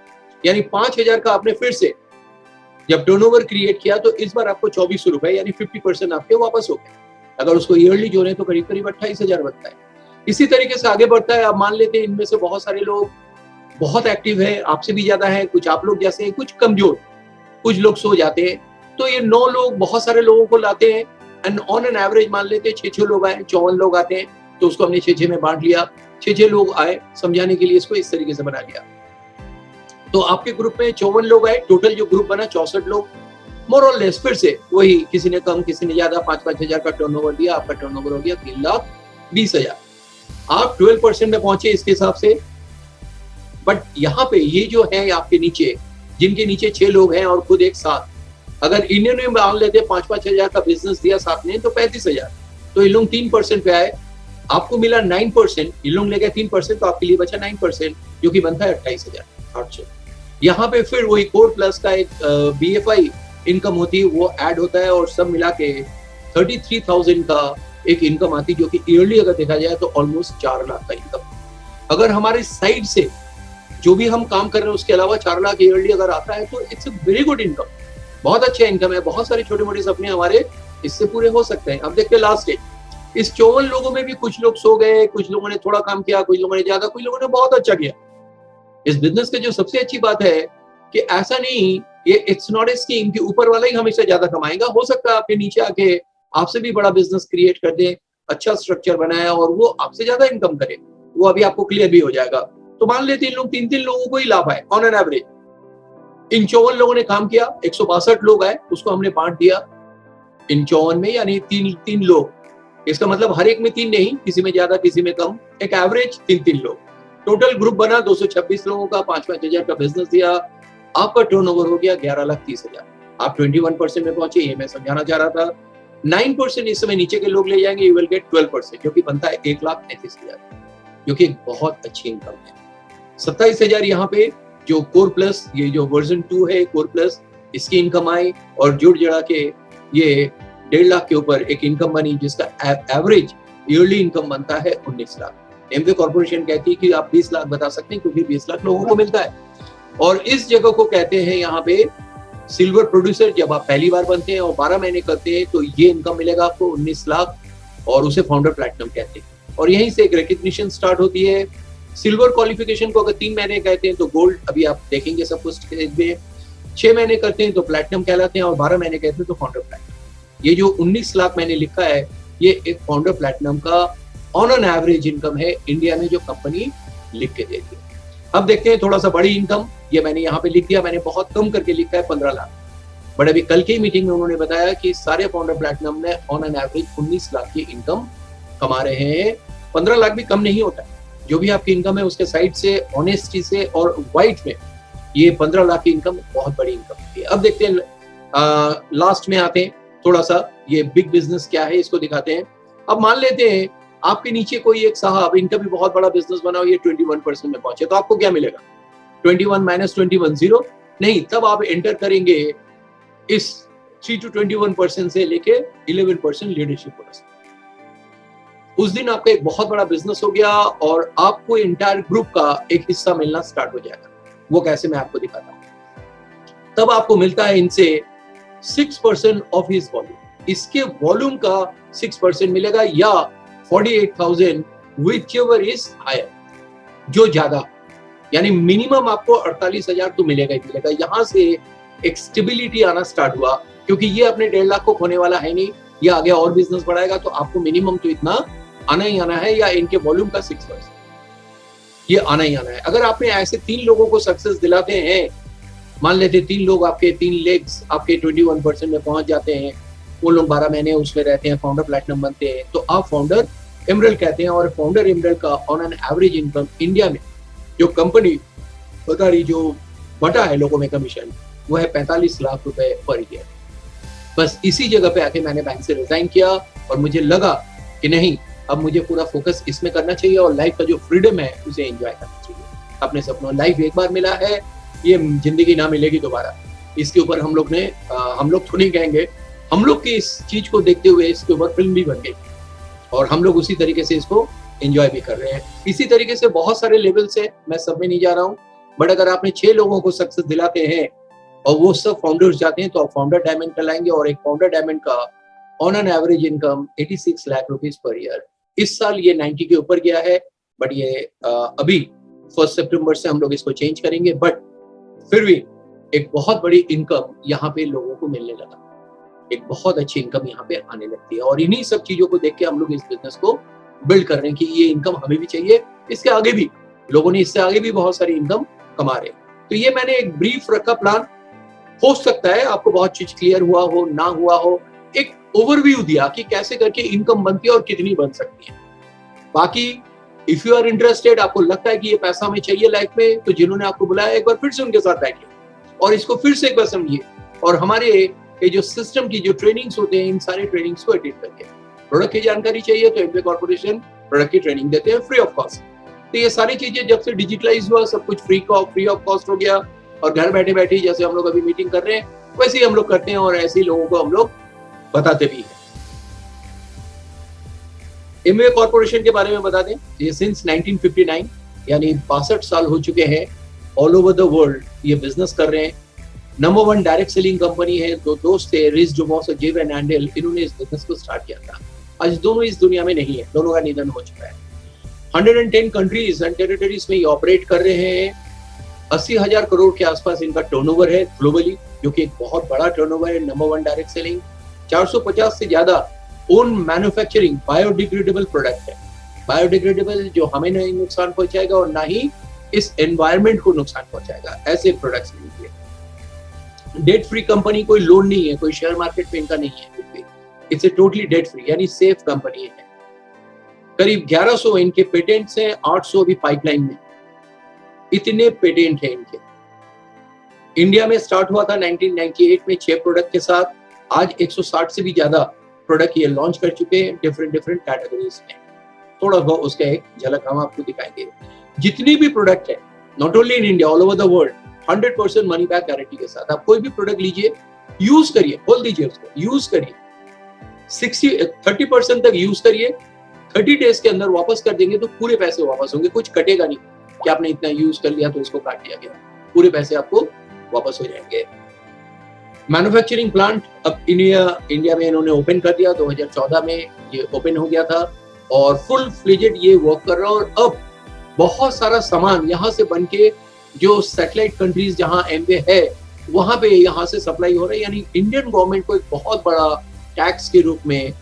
S1: यानी 5,000 का आपने फिर से जब टर्नओवर क्रिएट किया तो इस बार आपको 2,400 रुपए यानी 50% आपके वापस हो गए। अगर उसको ईयरली जोड़े तो करीब करीब 28,000 बनता है। इसी तरीके से आगे बढ़ता है। अब मान लेते हैं इनमें से बहुत सारे लोग बहुत एक्टिव है, आपसे भी ज्यादा है, कुछ आप लोग जैसे हैं, कुछ कमजोर, कुछ लोग सो जाते हैं। तो ये 9 लोग बहुत सारे लोगों को लाते हैं एंड ऑन एन एवरेज मान लेते हैं 6-6 लोग आए, 54 लोग आते हैं, तो उसको हमने 6-6 में बांट लिया। 6-6 लोग आए, समझाने के लिए इसको इस तरीके से बना लिया। तो आपके ग्रुप में 54 लोग आए, टोटल जो ग्रुप बना 64 लोग, मोर और लेस फिर से वही, किसी ने कम किसी ने ज्यादा, 5-5 हजार का टर्नओवर दिया, आपका टर्नओवर हो गया 3,20,000। आप 12% में पहुंचे इसके हिसाब से। बट यहाँ पे ये जो है आपके नीचे, जिनके नीचे 6 लोग हैं और खुद एक साथ, अगर इन्होंने मान लेते 5-5 हजार का बिजनेस दिया साथ में तो 35,000, तो इन लोग 3% पे आए, आपको मिला 9%, इन लोग ले गए 3%, तो आपके लिए बचा 9%, जो कि बनता है 28,800। यहाँ पे फिर वही कोर प्लस का एक BFI इनकम होती है, वो ऐड होता है और सब मिला के 33,000 का एक इनकम आती है, जो कि ईयरली अगर देखा जाए तो ऑलमोस्ट 4 लाख का इनकम। अगर हमारे साइड से जो भी हम काम कर रहे हैं उसके अलावा 4 लाख ईयरली अगर आता है तो it's a very good income, बहुत अच्छा इनकम है। बहुत सारे छोटे मोटे सपने हमारे इससे पूरे हो सकते हैं। अब देखते हैं लास्ट स्टेज, इस 54 लोगों में भी कुछ लोग सो गए, कुछ लोगों ने थोड़ा काम किया, कुछ लोगों ने ज्यादा, कुछ लोगों ने बहुत अच्छा किया। इस बिजनेस की जो सबसे अच्छी बात है कि ऐसा नहीं, ये इट्स नॉट ए स्कीम कि ऊपर वाला ही हमेशा ज्यादा कमाएगा। हो सकता है आपके नीचे आके आपसे भी बड़ा बिजनेस क्रिएट कर दे, अच्छा स्ट्रक्चर बनाया और वो आपसे ज्यादा इनकम करे, वो अभी आपको क्लियर भी हो जाएगा। तो मान लेते हैं लोग 3-3 लोगों को ही लाभ आए ऑन एन एवरेज। इन 54 लोगों ने काम किया, 162 लोग आए, उसको हमने बांट दिया इन 54 में, यानी 3 लोग। इसका मतलब हर एक में 3 नहीं, किसी में ज्यादा किसी में कम, एक एवरेज 3-3 लोग। टोटल ग्रुप बना 226 लोगों का, 5-5 हजार का बिजनेस दिया। आपका टर्नओवर हो गया 11,30,000, आप 21% में पहुंचे। ये मैं समझाना चाह रहा था। 9% इस समय नीचे के लोग ले जाएंगे, यू विल गेट 12%, जो कि बनता है 1,33,000, जो कि एक बहुत अच्छी इनकम है। 27,000 यहाँ पे जो कोर प्लस, ये जो वर्जन 2 है कोर प्लस, इसकी इनकम आई और जुड़ जड़ा के ये 1.5 लाख के ऊपर एक इनकम बनी, जिसका एवरेज ईयरली इनकम बनता है 19 लाख। एमवे कॉर्पोरेशन कहती है कि आप 20 लाख बता सकते हैं क्योंकि 20 लाख लोगों को मिलता है। और इस जगह को कहते हैं यहाँ पे सिल्वर प्रोड्यूसर। जब आप पहली बार बनते हैं और 12 महीने करते हैं तो ये इनकम मिलेगा आपको 19 लाख, और उसे फाउंडर प्लैटिनम कहते हैं। और यहीं से एक रिकग्निशन स्टार्ट होती है। सिल्वर क्वालिफिकेशन को अगर 3 महीने कहते हैं तो गोल्ड, अभी आप देखेंगे सब कुछ स्टेज में। 6 महीने करते हैं तो प्लैटिनम कहलाते हैं, और 12 महीने कहते हैं तो फाउंडर प्लैटिनम। ये जो 19 लाख मैंने लिखा है, ये एक फाउंडर प्लैटिनम का ऑन एन एवरेज इनकम है इंडिया में, जो कंपनी लिख के देती है। अब देखते हैं थोड़ा सा बड़ी इनकम। ये मैंने यहाँ पे लिख दिया, मैंने बहुत कम करके लिखा है 15 लाख। बट अभी कल की मीटिंग में उन्होंने बताया कि सारे फाउंडर प्लैटिनम में ऑन एन एवरेज 19 लाख की इनकम कमा रहे हैं। 15 लाख भी कम नहीं होता है। जो भी आपकी इनकम है उसके साइड से, ऑनेस्टी से और वाइट में, ये 15 लाख की इनकम बहुत बड़ी इनकम होती है। अब देखते हैं, लास्ट में आते हैं थोड़ा सा, ये बिग बिजनेस क्या है इसको दिखाते हैं। अब मान लेते हैं आपके नीचे कोई एक साहब, इनका भी बहुत बड़ा बिजनेस बना, ये 21% में पहुंचे, तो आपको क्या मिलेगा? 21 माइनस 21 0 नहीं, तब आप एंटर करेंगे इस 3 to 21% से लेके 11% लीडरशिप बोनस। उस दिन आपका एक बहुत बड़ा बिजनेस हो गया और आपको इंटायर ग्रुप का एक हिस्सा मिलना स्टार्ट हो जाएगा। वो कैसे, मैं आपको दिखाता हूं। तब आपको मिलता है इनसे 6% ऑफ हिज वॉल्यूम। इसके वॉल्यूम का 6% मिलेगा, या 48,000 whichever is higher, जो ज्यादा, यानी मिनिमम आपको 48,000 तो मिलेगा ही मिलेगा। यहां से एक स्टेबिलिटी आना स्टार्ट हुआ, क्योंकि ये अपने 1.5 लाख को खोने वाला है नहीं, ये आगे और बिजनेस बढ़ाएगा, तो आपको मिनिमम तो इतना आना ही आना है, या इनके वॉल्यूम का 6% ये आना ही आना है। अगर आपने ऐसे 3 लोगों को सक्सेस दिलाते हैं, मान लेते 3 लोग आपके 3 लेग्स आपके 21% में पहुंच जाते हैं, वो लोग 12 महीने उसमें रहते हैं, फाउंडर प्लैटिनम बनते हैं, तो आप फाउंडर एमरल्ड कहते हैं। और फाउंडर एमरल्ड का on an average income India में जो कंपनी बता रही, जो बटा है लोगों में कमीशन, वो है 45 लाख रुपए पर ईयर। बस इसी जगह पे आके मैंने बैंक से रिजाइन किया और मुझे लगा कि नहीं, अब मुझे पूरा फोकस इसमें करना चाहिए और लाइफ का जो फ्रीडम है उसे एंजॉय करना चाहिए। अपने सपनों, लाइफ एक बार मिला है, ये जिंदगी ना मिलेगी दोबारा। इसके ऊपर हम लोग तो नहीं कहेंगे, हम लोग की इस चीज को देखते हुए इसके ऊपर फिल्म भी बन गई और हम लोग उसी तरीके से इसको एंजॉय भी कर रहे हैं। इसी तरीके से बहुत सारे लेवल्स है, मैं सब में नहीं जा रहा हूँ, बट अगर आपने 6 लोगों को सक्सेस दिलाते हैं और वो सब फाउंडर्स जाते हैं, तो आप फाउंडर डायमंड कहलाएंगे। और एक फाउंडर डायमंड का on an average income 86 lakh rupees per year. इस साल ये 90 के ऊपर गया है, बट ये अभी 1 सितंबर से हम लोग इसको चेंज करेंगे। बट फिर भी एक बहुत बड़ी इनकम यहाँ पे लोगों को मिलने लगा, एक बहुत अच्छी इनकम यहाँ पे आने लगती है। और इन्हीं सब चीजों को देख के हम लोग इस बिजनेस को बिल्ड कर रहे हैं कि ये इनकम हमें भी चाहिए, इसके आगे भी लोगों ने इससे आगे भी बहुत सारी इनकम कमा रहे हैं। तो ये मैंने एक ब्रीफ रखा प्लान, हो सकता है आपको बहुत चीज क्लियर हुआ हो, ना हुआ हो, एक ओवरव्यू दिया कि कैसे करके इनकम बनती है और कितनी बन सकती है। बाकी इफ यू आर इंटरेस्टेड, आपको लगता है कि ये पैसा हमें चाहिए लाइफ में, तो जिन्होंने आपको बुलाया एक बार फिर से उनके साथ बैठिए और इसको फिर से एक बार समझिए। और हमारे ये जो सिस्टम की जो ट्रेनिंग्स होते हैं, इन सारे ट्रेनिंग्स को अटेंड करिए। प्रोडक्ट की जानकारी चाहिए तो एमवे कॉर्पोरेशन प्रोडक्ट की ट्रेनिंग देते हैं फ्री ऑफ कॉस्ट। तो ये सारी चीजें जब से डिजिटलाइज हुआ, सब कुछ फ्री ऑफ कॉस्ट हो गया और घर बैठे बैठे जैसे हम लोग अभी मीटिंग कर रहे हैं वैसे ही हम लोग करते हैं और ऐसे ही लोगों को हम लोग बताते भी हैं। एमवे कॉर्पोरेशन के बारे में बता दें, ये सिंस 1959 यानी 62 साल हो चुके हैं, ऑल ओवर द वर्ल्ड ये बिजनेस कर रहे हैं। नंबर 1 डायरेक्ट सेलिंग कंपनी है। 2 दोस्त थे, रिस डुमॉस और जे वैन एंडेल, इन्होंने इस बिजनेस को स्टार्ट किया था। आज दोनों इस दुनिया में नहीं है, दोनों का निधन हो चुका है। 110 कंट्रीज एंड टेरिटरीज में ये ऑपरेट कर रहे हैं। 80,000 करोड़ के आसपास इनका टर्नओवर है ग्लोबली, जो कि एक बहुत बड़ा टर्नओवर है। नंबर 1 डायरेक्ट सेलिंग, 450 से ज्यादा ओन मैन्युफैक्चरिंग बायोडिग्रेडेबल प्रोडक्ट है। बायोडिग्रेडेबल जो हमें नहीं नुकसान पहुंचाएगा और ना ही इस एनवायरमेंट को नुकसान पहुंचाएगा, ऐसे प्रोडक्ट्स लीजिए। डेट फ्री कंपनी, कोई लोन नहीं है, कोई शेयर मार्केट में इनका नहीं है, it's a totally debt free यानी सेफ कंपनी है। करीब 1100 इनके पेटेंट्स हैं, 800 अभी पाइपलाइन में। इतने पेटेंट हैं इनके। इंडिया में स्टार्ट हुआ था 1998 में 6 प्रोडक्ट के साथ। आज 160 से भी ज्यादा प्रोडक्ट ये लॉन्च कर चुके हैं डिफरेंट कैटेगरीज में। थोड़ा बहुत उसका एक झलक हम आपको दिखाएंगे। जितनी भी प्रोडक्ट है not only in India, all over the world, 100% money back guarantee के साथ। आप कोई भी प्रोडक्ट लीजिए, यूज करिए, खोल दीजिए उसको, यूज करिए, 30% तक यूज करिए, 30 डेज के अंदर वापस कर देंगे तो पूरे पैसे वापस होंगे। कुछ कटेगा नहीं कि आपने इतना यूज कर लिया तो इसको काट दिया गया, पूरे पैसे आपको वापस हो जाएंगे। मैन्युफैक्चरिंग प्लांट अब इंडिया में इन्होंने ओपन कर दिया, 2014 में ये ओपन हो गया था और फुल फ्लेजेड ये वर्क कर रहा है। और अब बहुत सारा सामान यहाँ से बन के जो सैटेलाइट कंट्रीज जहाँ एमवे है वहां पे यहाँ से सप्लाई हो रहा है। यानी इंडियन गवर्नमेंट को एक बहुत बड़ा टैक्स के रूप में,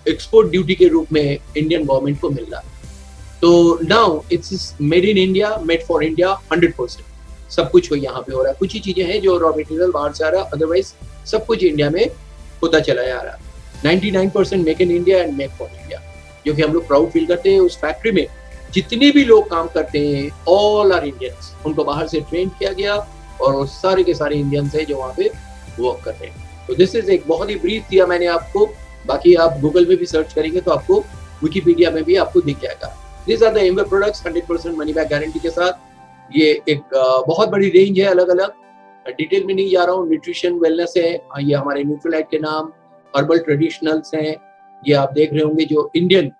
S1: एक्सपोर्ट ड्यूटी के रूप में इंडियन गवर्नमेंट को मिल रहा है। तो now it's made in India, made for India 100%। सब कुछ यहाँ पे हो रहा है। कुछ ही चीजें हैं जो रॉ मटेरियल बाहर से आ रहा है, अदरवाइज सब कुछ इंडिया में होता चला जा रहा है। 99% make in India and make for India, जो कि हम लोग प्राउड फील करते हैं। उस फैक्ट्री में जितने भी लोग काम करते हैं ऑल आर इंडियंस, उनको बाहर से ट्रेन किया गया और सारे के सारे इंडियंस हैं जो वहाँ पे वर्क कर रहे हैं। तो दिस इज एक बहुत ही ब्रीफ दिया मैंने आपको, बाकी आप गूगल में भी सर्च करेंगे तो आपको विकिपीडिया में भी आपको दिख जाएगा। This are the Amway products 100% money back guarantee के साथ। ये एक बहुत बड़ी रेंज है, अलग अलग, डिटेल में नहीं जा रहा हूँ। न्यूट्रिशन वेलनेस है, ये हमारे न्यूट्रीलाइट के नाम, हर्बल ट्रेडिशनल्स हैं, ये आप देख रहे होंगे जो इंडियन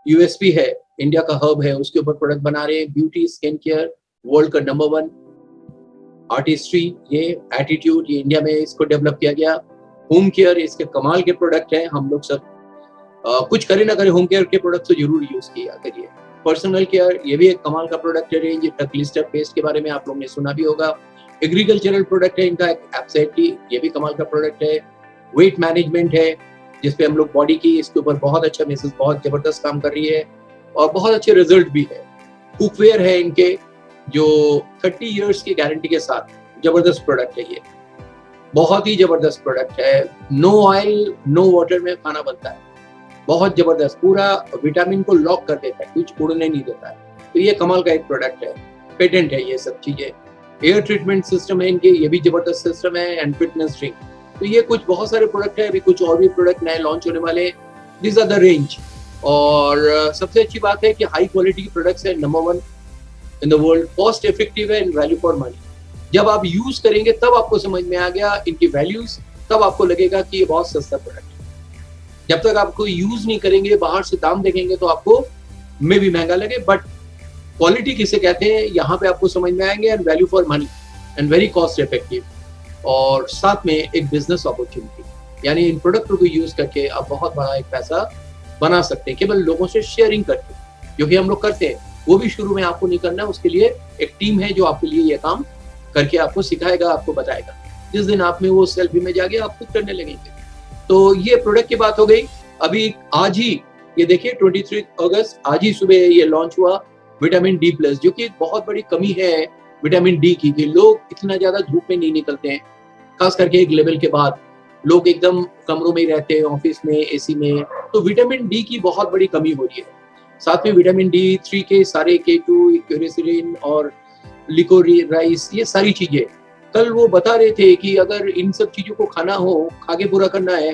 S1: यूएसपी है, इंडिया का हब है, उसके ऊपर प्रोडक्ट बना रहे हैं। ब्यूटी स्किन केयर वर्ल्ड का नंबर 1, आर्टिस्ट्री, ये एटीट्यूड, ये इंडिया में इसको डेवलप किया गया। होम केयर, इसके कमाल के प्रोडक्ट हैं। हम लोग सब कुछ करें ना करें, होम केयर के प्रोडक्ट तो जरूर यूज किया करिए। पर्सनल केयर, ये भी एक कमाल का प्रोडक्ट है रेंज। टकलिस्टर पेस्ट के बारे में आप लोगों ने सुना भी होगा। एग्रीकल्चरल प्रोडक्ट है इनका एब्सेटी, ये भी कमाल का प्रोडक्ट है। वेट मैनेजमेंट है जिसपे हम लोग बॉडी की, इसके ऊपर बहुत अच्छा मिसेस बहुत जबरदस्त काम कर रही है और बहुत अच्छे रिजल्ट भी है। कुकवेयर है इनके जो 30 इयर्स की गारंटी के साथ, जबरदस्त प्रोडक्ट है ये, बहुत ही जबरदस्त प्रोडक्ट है। नो ऑयल नो वाटर में खाना बनता है, बहुत जबरदस्त, पूरा विटामिन को लॉक कर देता है, कुछ उड़ने नहीं देता है। तो ये कमाल का एक प्रोडक्ट है, पेटेंट है ये सब चीजें। एयर ट्रीटमेंट सिस्टम है इनके, ये भी जबरदस्त सिस्टम है। एंड फिटनेस ड्रिंक, तो ये कुछ बहुत सारे प्रोडक्ट है। अभी कुछ और भी प्रोडक्ट नए लॉन्च होने वाले हैं। This are the range. और सबसे अच्छी बात है कि हाई क्वालिटी की प्रोडक्ट्स है, number 1 in the world, cost effective है एंड वैल्यू फॉर मनी। जब आप यूज करेंगे तब आपको समझ में आ गया इनकी वैल्यूज, तब आपको लगेगा कि ये बहुत सस्ता प्रोडक्ट है। जब तक आपको यूज नहीं करेंगे, बाहर से दाम देखेंगे तो आपको में भी महंगा लगे, बट क्वालिटी किसे कहते हैं यहाँ पे आपको समझ में आएंगे। And value for money and very cost effective, और साथ में एक बिजनेस अपॉर्चुनिटी, यानी इन प्रोडक्ट को यूज करके आप बहुत बड़ा एक पैसा बना सकते हैं केवल लोगों से शेयरिंग करके, जो कि हम लोग करते हैं। वो भी शुरू में आपको नहीं करना, उसके लिए एक टीम है जो आपके लिए ये काम करके आपको सिखाएगा, आपको बताएगा। जिस दिन आप में वो सेल्फी में जाके आप खुद करने लगेंगे। तो ये प्रोडक्ट की बात हो गई। अभी आज ही ये देखिए 23 अगस्त, आज ही सुबह ये लॉन्च हुआ विटामिन डी प्लस, जो कि एक बहुत बड़ी कमी है विटामिन डी की, कि लोग इतना ज्यादा धूप में नहीं निकलते हैं, खास करके एक लेवल के बाद लोग एकदम कमरों में ही रहते हैं, ऑफिस में, एसी में। तो विटामिन डी की बहुत बड़ी कमी हो रही है। साथ में विटामिन D3 के सारे K2, क्यूरेसिलिन और लिकोराइस, ये सारी चीजें कल वो बता रहे थे कि अगर इन सब चीजों को खाना हो, खा के पूरा करना है,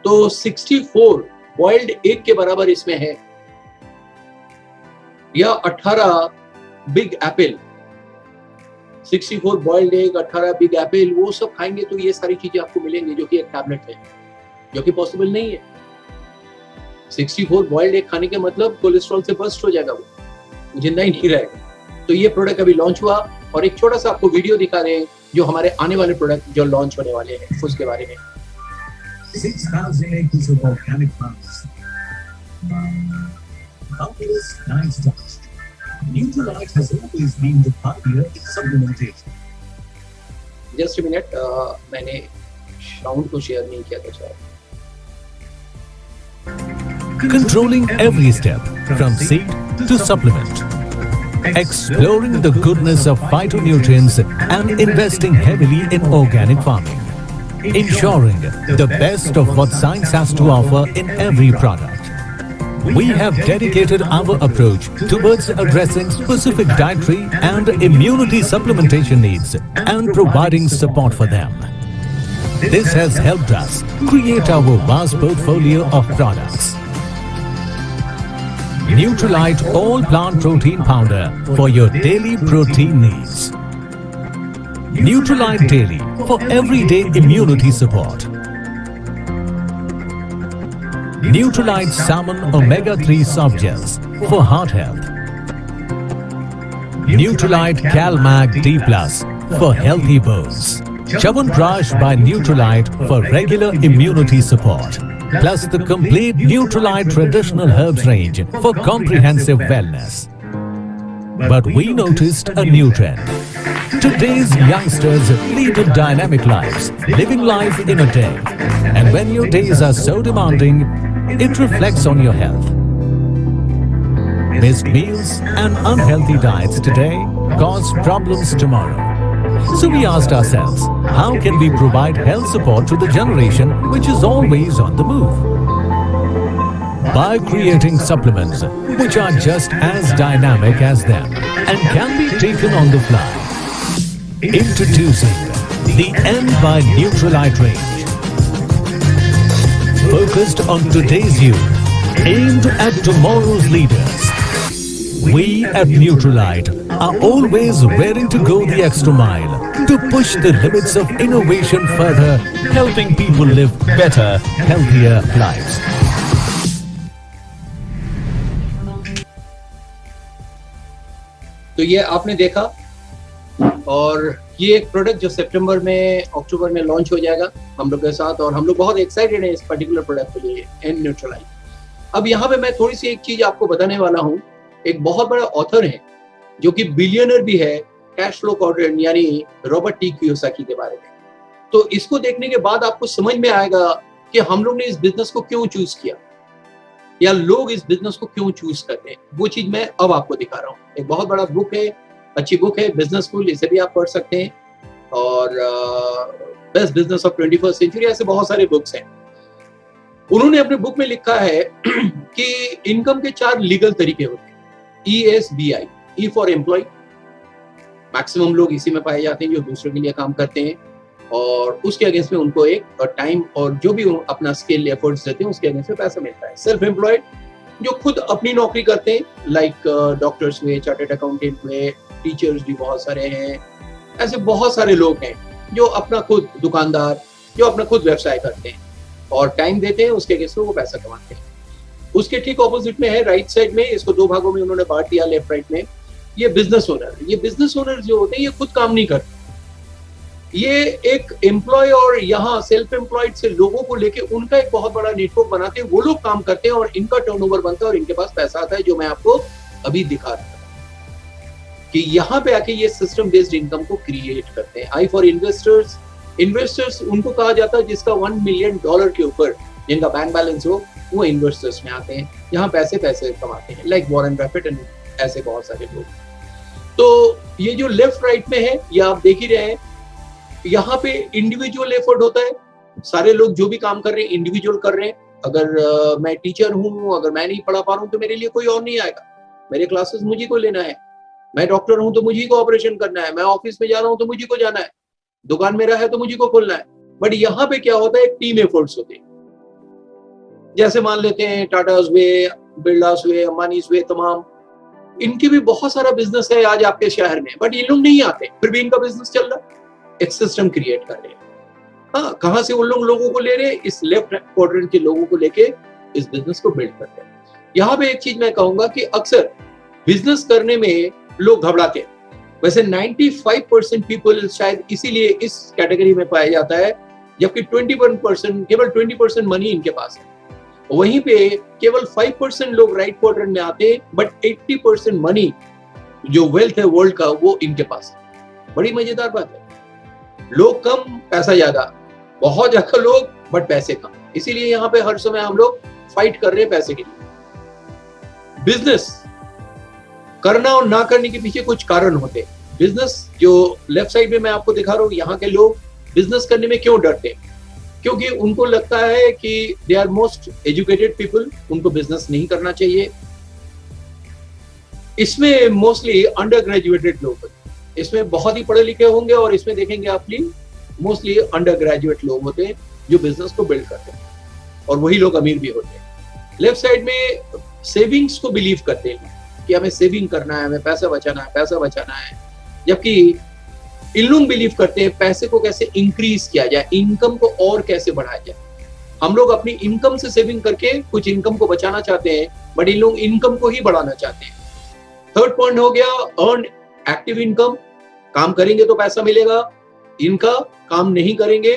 S1: तो 64 बॉइल्ड एग के बराबर इसमें है, या 18 big Apple. 64 boiled egg, 18 big Apple, वो सब खाएंगे तो ये सारी चीजें आपको मिलेंगी, जो कि एक टैबलेट है, जो कि पॉसिबल नहीं है। 64 बॉइल्ड एग खाने के मतलब कोलेस्ट्रॉल से बस्ट हो जाएगा, वो जिंदा ही नहीं रहेगा। तो ये प्रोडक्ट अभी लॉन्च हुआ, और एक छोटा सा आपको वीडियो दिखा रहे हैं जो हमारे आने वाले प्रोडक्ट जो लॉन्च होने वाले हैं उसके बारे में।
S2: 6,000 acres of organic plants. Boundless nice touch. Nutrilite has always been the pioneer in supplementation.
S1: Just minute, मैंने साउंड को शेयर नहीं किया था शायद।
S3: Controlling every step from seed to supplement. Exploring the goodness of phytonutrients and investing heavily in organic farming. Ensuring the best of what science has to offer in every product. We have dedicated our approach towards addressing specific dietary and immunity supplementation needs and providing support for them. This has helped us create our vast portfolio of products. Nutrilite All Plant Protein Powder for your daily protein needs. Nutrilite Daily for everyday immunity support. Nutrilite Salmon Omega-3 Soft Gels for heart health. Nutrilite CalMag D Plus for healthy bones. Chyawanprash by Nutrilite for regular immunity support. Plus the complete Nutrilite traditional herbs range for comprehensive wellness. But we noticed a new trend. Today's youngsters lead dynamic lives, living life in a day. And when your days are so demanding, it reflects on your health. Missed meals and unhealthy diets today cause problems tomorrow. So we asked ourselves, how can we provide health support to the generation which is always on the move? By creating supplements which are just as dynamic as them and can be taken on the fly. Introducing the N by Nutrilite range. Focused on today's youth, aimed at tomorrow's leaders. We at Nutrilite are always raring to go the extra mile to push the limits of innovation further, helping people live better, healthier lives.
S1: तो ये आपने देखा, और ये एक product जो सितंबर में अक्टूबर में लॉन्च हो जाएगा हम लोग के साथ, और हम लोग बहुत एक्साइटेड हैं इस पर्टिकुलर प्रोडक्ट के लिए, एन न्यूट्रलाइट। अब यहाँ पे मैं थोड़ी सी एक चीज आपको बताने वाला हूँ। एक बहुत बड़ा ऑथर है जो कि बिलियनर भी है, कैश फ्लो क्वाड्रेंट यानी रॉबर्ट टी कियोसाकी के बारे में। तो इसको देखने के बाद आपको समझ में आएगा कि हम लोग ने इस बिजनेस को क्यों चूज किया, या लोग इस बिजनेस को क्यों चूज करते हैं। वो चीज मैं अब आपको दिखा रहा हूँ। एक बहुत बड़ा बुक है, अच्छी बुक है, बिजनेस स्कूल, इसे भी आप पढ़ सकते हैं, और best business of 21st century, ऐसे बहुत सारे बुक्स हैं। उन्होंने अपने बुक में लिखा है कि इनकम के 4 लीगल तरीके होते हैं। ESBI, E for employ, maximum लोग इसी में पाए जाते हैं जो दूसरों के लिए काम करते हैं, और उसके अगेंस्ट में उनको एक टाइम और जो भी अपना स्किल एफर्ट्स देते हैं उसके अगेंस्ट में पैसा मिलता है। सेल्फ एम्प्लॉयड, जो खुद अपनी नौकरी करते हैं, लाइक डॉक्टर्स हुए, चार्टर्ड अकाउंटेंट हुए, टीचर्स भी बहुत सारे हैं, ऐसे बहुत सारे लोग हैं जो अपना खुद दुकानदार, जो अपना खुद व्यवसाय करते हैं और टाइम देते हैं, उसके अगेंस्ट में वो पैसा कमाते हैं। उसके ठीक ऑपोजिट में है राइट साइड में, इसको 2 भागों में उन्होंने बांट दिया, लेफ्ट राइट में। ये बिजनेस ओनर, ये बिजनेस ओनर जो होते हैं ये खुद काम नहीं करते, ये एक एम्प्लॉय और यहाँ सेल्फ एम्प्लॉयड से लोगों को लेके उनका एक बहुत बड़ा नेटवर्क बनाते हैं। वो लोग काम करते हैं और इनका टर्नओवर बनता है और इनके पास पैसा आता है, जो मैं आपको अभी दिखा रहा था कि यहाँ पे आके ये सिस्टम बेस्ड इनकम को क्रिएट करते हैं। आई फॉर इन्वेस्टर्स, इन्वेस्टर्स उनको कहा जाता है जिसका $1 मिलियन के ऊपर जिनका बैंक बैलेंस हो, वो इन्वेस्टर्स में आते हैं। यहाँ पैसे कमाते हैं, लाइक वॉरेन बफेट एंड ऐसे बहुत सारे लोग। तो ये जो लेफ्ट राइट में है, ये आप देख ही रहे हैं, यहाँ पे इंडिविजुअल एफर्ट होता है। सारे लोग जो भी काम कर रहे हैं इंडिविजुअल कर रहे हैं। अगर मैं टीचर हूँ, अगर मैं नहीं पढ़ा पा रहा हूँ तो मेरे लिए कोई और नहीं आएगा, मेरे क्लासेस मुझे को लेना है। मैं डॉक्टर हूँ तो मुझे को ऑपरेशन करना है, मैं ऑफिस में जा रहा हूँ तो मुझे को जाना है, दुकान मेरा है तो मुझे को खोलना है। बट यहाँ पे क्या होता है, टीम एफर्ट्स होते हैं। जैसे मान लेते हैं टाटास हुए, बिरलास हुए, अंबानीस हुए, तमाम इनके भी बहुत सारा बिजनेस है आज आपके शहर में, बट ये लोग नहीं आते, फिर भी इनका बिजनेस चल रहा है। एक सिस्टम क्रिएट कर रहे हैं। हाँ, कहाँ से उन लोगों को ले रहे हैं, इस लेफ्ट क्वाड्रेंट के लोगों को लेके इस बिजनेस को बिल्ड करते हैं। यहाँ पे एक चीज मैं कहूंगा कि अक्सर बिजनेस करने में लोग घबराते हैं। वैसे 95% पीपल शायद इसीलिए इस कैटेगरी में पाया जाता है, जबकि 21%, केवल 20% मनी इनके पास है। वहीं पे केवल 5% लोग राइट क्वाड्रेंट में आते हैं, बट 80% मनी जो वेल्थ है वर्ल्ड का, वो इनके पास है। बड़ी मजेदार बात है। लोग कम, पैसा ज्यादा, बहुत ज्यादा लोग बट पैसे कम। इसीलिए यहाँ पे हर समय हम लोग फाइट कर रहे हैं पैसे के लिए। बिजनेस करना और ना करने के पीछे कुछ कारण होते हैं। बिजनेस जो लेफ्ट साइड में मैं आपको दिखा रहा हूँ, यहाँ के लोग बिजनेस करने में क्यों डरते हैं, क्योंकि उनको लगता है कि they are most educated people, उनको बिजनेस नहीं करना चाहिए। इसमें मोस्टली अंडर ग्रेजुएटेड लोग होते हैं, इसमें बहुत ही पढ़े लिखे होंगे और इसमें देखेंगे आपकी मोस्टली अंडर ग्रेजुएट लोग होते हैं जो बिजनेस को बिल्ड करते हैं और वही लोग अमीर भी होते हैं। लेफ्ट साइड में सेविंग्स को बिलीव करते हैं कि हमें सेविंग करना है, हमें पैसा बचाना है, जबकि इन लोग बिलीव करते हैं पैसे को कैसे इंक्रीज किया जाए, इनकम को और कैसे बढ़ाया जाए। हम लोग अपनी इनकम से सेविंग करके कुछ इनकम को बचाना चाहते हैं, बट इन लोग इनकम को ही बढ़ाना चाहते हैं। थर्ड पॉइंट हो गया अर्न एक्टिव इनकम, काम करेंगे तो पैसा मिलेगा, इनका काम नहीं करेंगे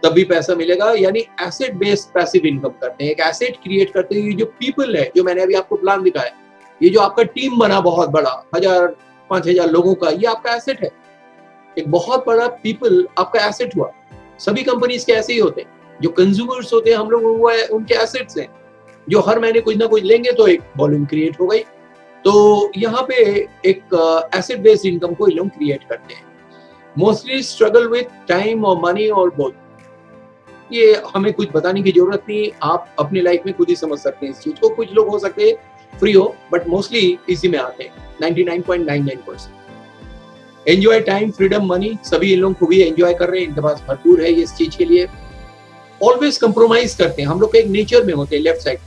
S1: तब भी पैसा मिलेगा, यानी एसेट बेस्ड पैसिव इनकम करते हैं, एक एसेट क्रिएट करते हैं। ये जो पीपल है, जो मैंने अभी आपको प्लान दिखाया, ये जो आपका टीम बना बहुत बड़ा 1000-5000 लोगों का, ये आपका एसेट है। एक बहुत बड़ा पीपल आपका एसेट हुआ। सभी कंपनीज के ऐसे ही होते हैं, जो कंज्यूमर्स होते हैं हम लोग, वो उनके एसेट्स हैं, जो हर महीने कुछ ना कुछ लेंगे तो एक वॉल्यूम क्रिएट हो गई। तो यहाँ पे एक एसेट बेस्ड इनकम को ये लोग क्रिएट करते हैं। मोस्टली स्ट्रगल विथ टाइम और मनी और बोथ। ये हमें कुछ बताने की जरूरत नहीं, आप अपनी लाइफ में खुद ही समझ सकते हैं इस चीज को। कुछ लोग हो सकते हैं फ्री हो, बट मोस्टली इसी में आते हैं 99.99%। एंजॉय टाइम, फ्रीडम, मनी, सभी इन लोग खूब ही एंजॉय कर रहे हैं, इनके पास भरपूर है ये इस चीज के लिए। ऑलवेज कंप्रोमाइज करते हैं, हम लोग के एक नेचर में होते हैं लेफ्ट साइड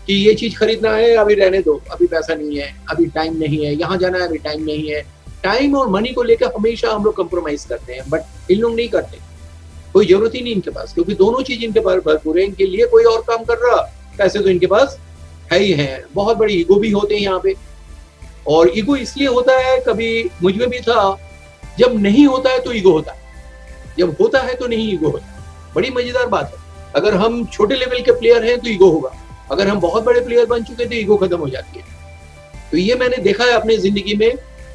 S1: कि ये चीज खरीदना है, अभी रहने दो, अभी पैसा नहीं है, अभी टाइम नहीं है, यहाँ जाना है, अभी टाइम नहीं है। टाइम और मनी को लेकर हमेशा हम लोग कंप्रोमाइज करते हैं, बट इन लोग नहीं करते। कोई जरूरत ही नहीं इनके पास, क्योंकि दोनों चीज इनके पास भरपूर है। इनके लिए कोई और काम कर रहा, पैसे तो इनके पास है ही है। बहुत बड़ी ईगो भी होते हैं यहाँ पे, और ईगो इसलिए होता है, कभी मुझ में भी था, जब नहीं होता है तो ईगो होता है, जब होता है तो नहीं ईगो होता। बड़ी मजेदार बात है। अगर हम छोटे लेवल के प्लेयर हैं तो ईगो होगा, अगर हम बहुत बड़े प्लेयर बन चुके तो ईगो खत्म हो जाती है। तो ये मैंने देखा है अपनी जिंदगी में,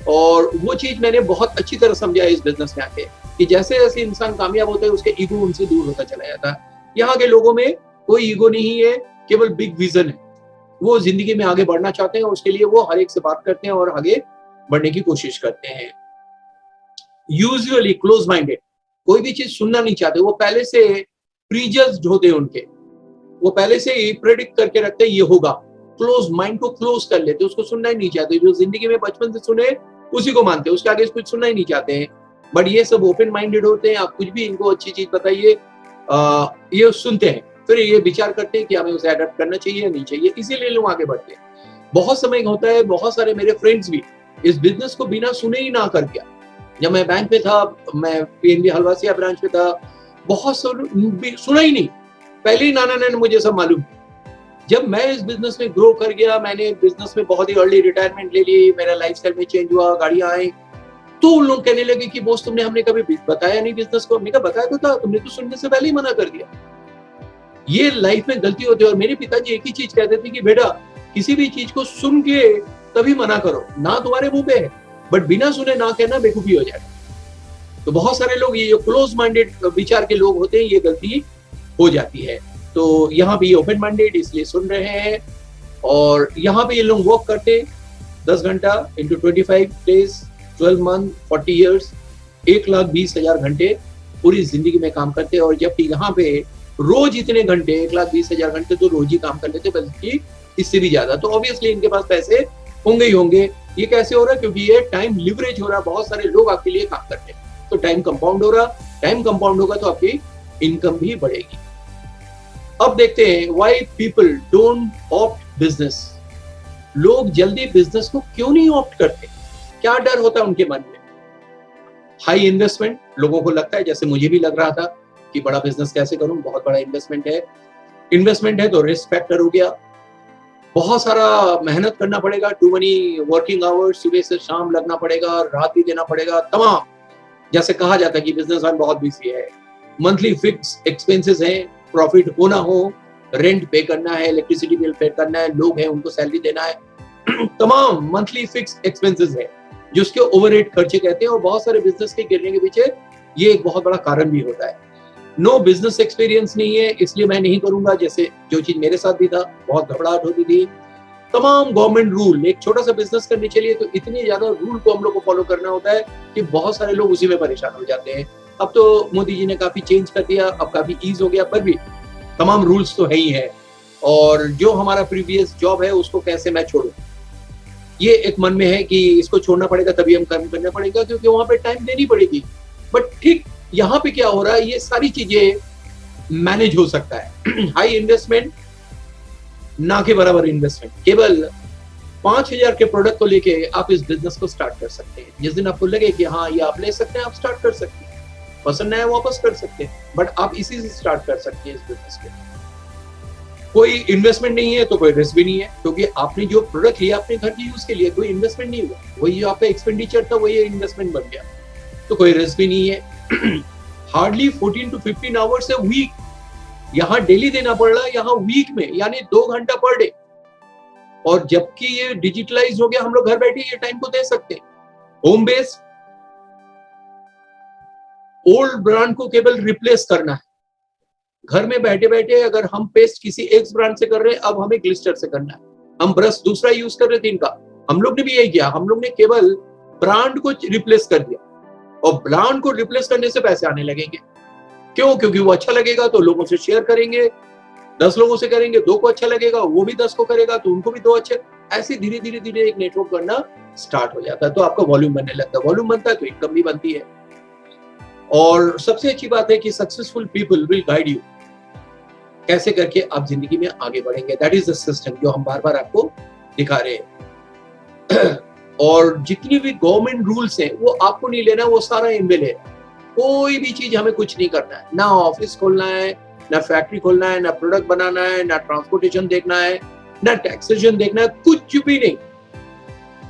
S1: और वो चीज मैंने बहुत अच्छी तरह समझा है इस बिजनेस में आके, कि जैसे जैसे इंसान कामयाब होता है उसके ईगो उनसे दूर होता चला जाता है। यहाँ के लोगों में कोई ईगो नहीं है, केवल बिग विजन है। वो जिंदगी में आगे बढ़ना चाहते हैं, उसके लिए वो हर एक से बात करते हैं और आगे बढ़ने की कोशिश करते हैं। यूजुअली क्लोज माइंडेड, कोई भी चीज सुनना नहीं चाहते, वो पहले से प्रीजज्ड होते हैं, उनके वो पहले से ही प्रेडिक्ट करके रखते हैं ये होगा। क्लोज माइंड को क्लोज कर लेते, उसको सुनना ही नहीं चाहते। जो जिंदगी में बचपन से सुने उसी को मानते हैं, उसके आगे कुछ सुनना ही नहीं चाहते हैं। बट ये सब ओपन माइंडेड होते हैं। आप कुछ भी इनको अच्छी चीज बताइए, ये सुनते हैं, फिर ये विचार करते हैं कि हमें उसे अडॉप्ट करना चाहिए या नहीं चाहिए, इसीलिए लोग आगे बढ़ते हैं। बहुत समय होता है, बहुत सारे मेरे फ्रेंड्स भी इस बिजनेस को बिना सुने ही ना कर दिया। जब मैं बैंक में था, मैं पीएनबी हलवासिया ब्रांच में था, बहुत सुना ही नहीं, पहले ही नाना ने मुझे सब मालूम। जब मैं इस बिजनेस में ग्रो कर गया, मैंने बिजनेस में बहुत ही अर्ली रिटायरमेंट ले ली, मेरा लाइफस्टाइल में चेंज हुआ, गाड़ियां आई, तो उन लोग कहने लगे कि बॉस हमने कभी बताया नहीं बिजनेस को। हमने कहा बताया तो था, तुमने तो सुनने से पहले ही मना कर दिया। ये लाइफ में गलती होती है। और मेरे पिताजी एक ही चीज कहते थे कि बेटा, किसी भी चीज को सुन के तभी मना करो, ना तुम्हारे मुंह पे है, बट बिना सुने ना कहना बेवकूफी हो जाएगा। तो बहुत सारे लोग, ये जो क्लोज माइंडेड विचार के लोग होते हैं, ये गलती हो जाती है। तो यहाँ पे ये ओपन माइंडेड इसलिए सुन रहे हैं, और यहाँ पे ये लोग वर्क करते 10 घंटा इंटू 25 डेज, 12 मंथ, 40 ईयर्स, 1,20,000 घंटे पूरी जिंदगी में काम करते हैं। और जबकि यहाँ पे रोज इतने घंटे, 1,20,000 घंटे तो रोज ही काम कर लेते, बल्कि इससे भी ज्यादा। तो ऑब्वियसली इनके पास पैसे होंगे ही होंगे। ये कैसे हो रहा है? क्योंकि ये टाइम लिवरेज हो रहा है, बहुत सारे लोग आपके लिए काम करते हैं, तो टाइम कंपाउंड हो रहा। टाइम कंपाउंड होगा तो आपकी इनकम भी बढ़ेगी। अब देखते हैं why people don't opt business. लोग जल्दी बिजनेस को क्यों नहीं ऑप्ट करते? क्या डर होता है उनके मन में? हाई इन्वेस्टमेंट, लोगों को लगता है, जैसे मुझे भी लग रहा था कि बड़ा बिजनेस कैसे करूं, बहुत बड़ा इन्वेस्टमेंट है। इन्वेस्टमेंट है तो रिस्क फैक्टर हो गया, बहुत सारा मेहनत करना पड़ेगा, टू मनी वर्किंग आवर्स, सुबह से शाम लगना पड़ेगा, रात भी देना पड़ेगा, तमाम। जैसे कहा जाता है कि बिजनेसमैन बहुत बिजी है, मंथली फिक्स एक्सपेंसेस हैं, प्रॉफिट हो ना हो, रेंट पे करना है, इलेक्ट्रिसिटी बिल पे करना है, लोग हैं उनको सैलरी देना है, तमाम मंथली फिक्स एक्सपेंसेस है, जिसके ओवरहेड खर्चे कहते हैं। और बहुत सारे बिजनेस के गिरने के पीछे ये एक बहुत बड़ा कारण भी होता है। नो बिजनेस एक्सपीरियंस नहीं है, इसलिए मैं नहीं करूंगा। जैसे जो चीज मेरे साथ भी था, बहुत घबराहट होती थी। तमाम गवर्नमेंट रूल, एक छोटा सा बिजनेस करने के लिए तो इतने ज्यादा रूल को हम लोग को फॉलो करना होता है कि बहुत सारे लोग उसी में परेशान हो जाते हैं। अब तो मोदी जी ने काफी चेंज कर दिया, अब काफी ईज हो गया, पर भी तमाम रूल्स तो है ही है। और जो हमारा प्रीवियस जॉब है उसको कैसे मैं छोड़ूं, ये एक मन में है कि इसको छोड़ना पड़ेगा, तभी हम काम करना पड़ेगा, क्योंकि वहां पे टाइम देनी पड़ेगी। बट ठीक यहाँ पे क्या हो रहा है, ये सारी चीजें मैनेज हो सकता है। हाई इन्वेस्टमेंट ना के बराबर इन्वेस्टमेंट, केवल 5,000 के प्रोडक्ट को लेके आप इस बिजनेस को स्टार्ट कर सकते हैं। जिस दिन आपको लगे कि हाँ ये आप ले सकते हैं, आप स्टार्ट कर सकते हैं, पसंद आया वापस कर सकते हैं, बट आप इसी से स्टार्ट कर सकते हैं इस बिजनेस को। कोई इन्वेस्टमेंट नहीं है तो कोई रिस्क भी नहीं है, क्योंकि आपने जो प्रोडक्ट लिया अपने घर के यूज के लिए, कोई इन्वेस्टमेंट नहीं हुआ, वही जो आपका एक्सपेंडिचर था वही इन्वेस्टमेंट बन गया, तो कोई रिस्क भी नहीं है। Hardly 14 to 15 hours a week यहाँ डेली देना पड़ रहा है, यहाँ वीक में यानी 2 घंटा पर डे। और जबकि ये डिजिटलाइज हो गया, हम लोग घर बैठे ये टाइम को दे सकते हैं। होम बेस ओल्ड ब्रांड को केवल रिप्लेस करना है। घर में बैठे बैठे अगर हम पेस्ट किसी एक्स ब्रांड से कर रहे हैं, अब हमें ग्लिस्टर से करना है। हम ब्रश दूसरा यूज कर रहे थे इनका, हम लोग ने भी यही किया, हम लोग ने केवल ब्रांड को रिप्लेस कर दिया। और ब्रांड को रिप्लेस करने से पैसे आने लगेंगे, क्यों? क्योंकि वो अच्छा लगेगा तो लोगों से शेयर करेंगे, 10 लोगों से करेंगे, 2 को अच्छा लगेगा, वो भी 10 को करेगा तो उनको भी 2 अच्छे, ऐसे धीरे धीरे धीरे एक नेटवर्क करना स्टार्ट हो जाता है, तो आपका वॉल्यूम बनने लगता है। वॉल्यूम बनता है तो इनकम भी बनती है। और सबसे अच्छी बात है कि successful people will guide you, कैसे करके आप जिंदगी में आगे बढ़ेंगे। दैट इज द सिस्टम जो हम बार बार आपको दिखा रहे हैं। और जितनी भी गवर्नमेंट रूल्स हैं वो आपको नहीं लेना, वो सारा इनबिल्ट है। कोई भी चीज हमें कुछ नहीं करना है, ना ऑफिस खोलना है, ना फैक्ट्री खोलना है, ना प्रोडक्ट बनाना है, ना ट्रांसपोर्टेशन देखना है, ना टैक्सेशन देखना है, कुछ भी नहीं।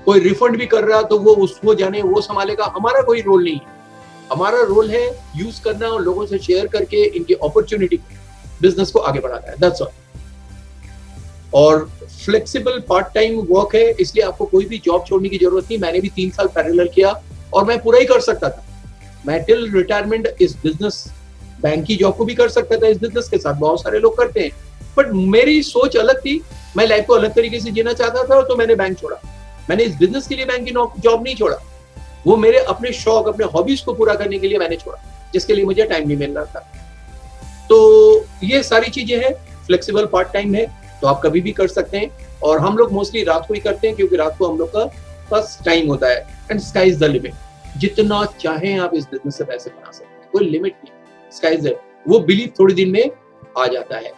S1: कोई रिफंड भी कर रहा तो वो उसको जाने, वो संभालेगा, हमारा कोई रोल नहीं है। हमारा रोल है यूज करना और लोगों से शेयर करके इनकी अपॉर्चुनिटी बिजनेस को आगे बढ़ाना है, दैट्स ऑल। और फ्लेक्सिबल पार्ट टाइम वर्क है, इसलिए आपको कोई भी जॉब छोड़ने की जरूरत नहीं। मैंने भी 3 साल पैरेलल किया और मैं पूरा ही कर सकता था। मैं टिल रिटायरमेंट इस बिजनेस, बैंक की जॉब को भी कर सकता था इस बिजनेस के साथ, बहुत सारे लोग करते हैं, बट मेरी सोच अलग थी। मैं लाइफ को अलग तरीके से जीना चाहता था, तो मैंने बैंक छोड़ा। मैंने इस बिजनेस के लिए बैंक की जॉब नहीं छोड़ा, वो मेरे अपने शौक, अपने हॉबीज को पूरा करने के लिए मैंने छोड़ा, जिसके लिए मुझे टाइम नहीं मिल रहा था। तो ये सारी चीजें हैं। फ्लेक्सिबल पार्ट टाइम है तो आप कभी भी कर सकते हैं, और हम लोग मोस्टली रात को ही करते हैं, क्योंकि रात को हम लोग का पास टाइम होता है। And sky is the limit, जितना चाहें आप इस बिजनेस से पैसे बना सकते हैं, कोई लिमिट नहीं। स्काई इज द, वो बिलीव थोड़ी दिन में आ जाता है।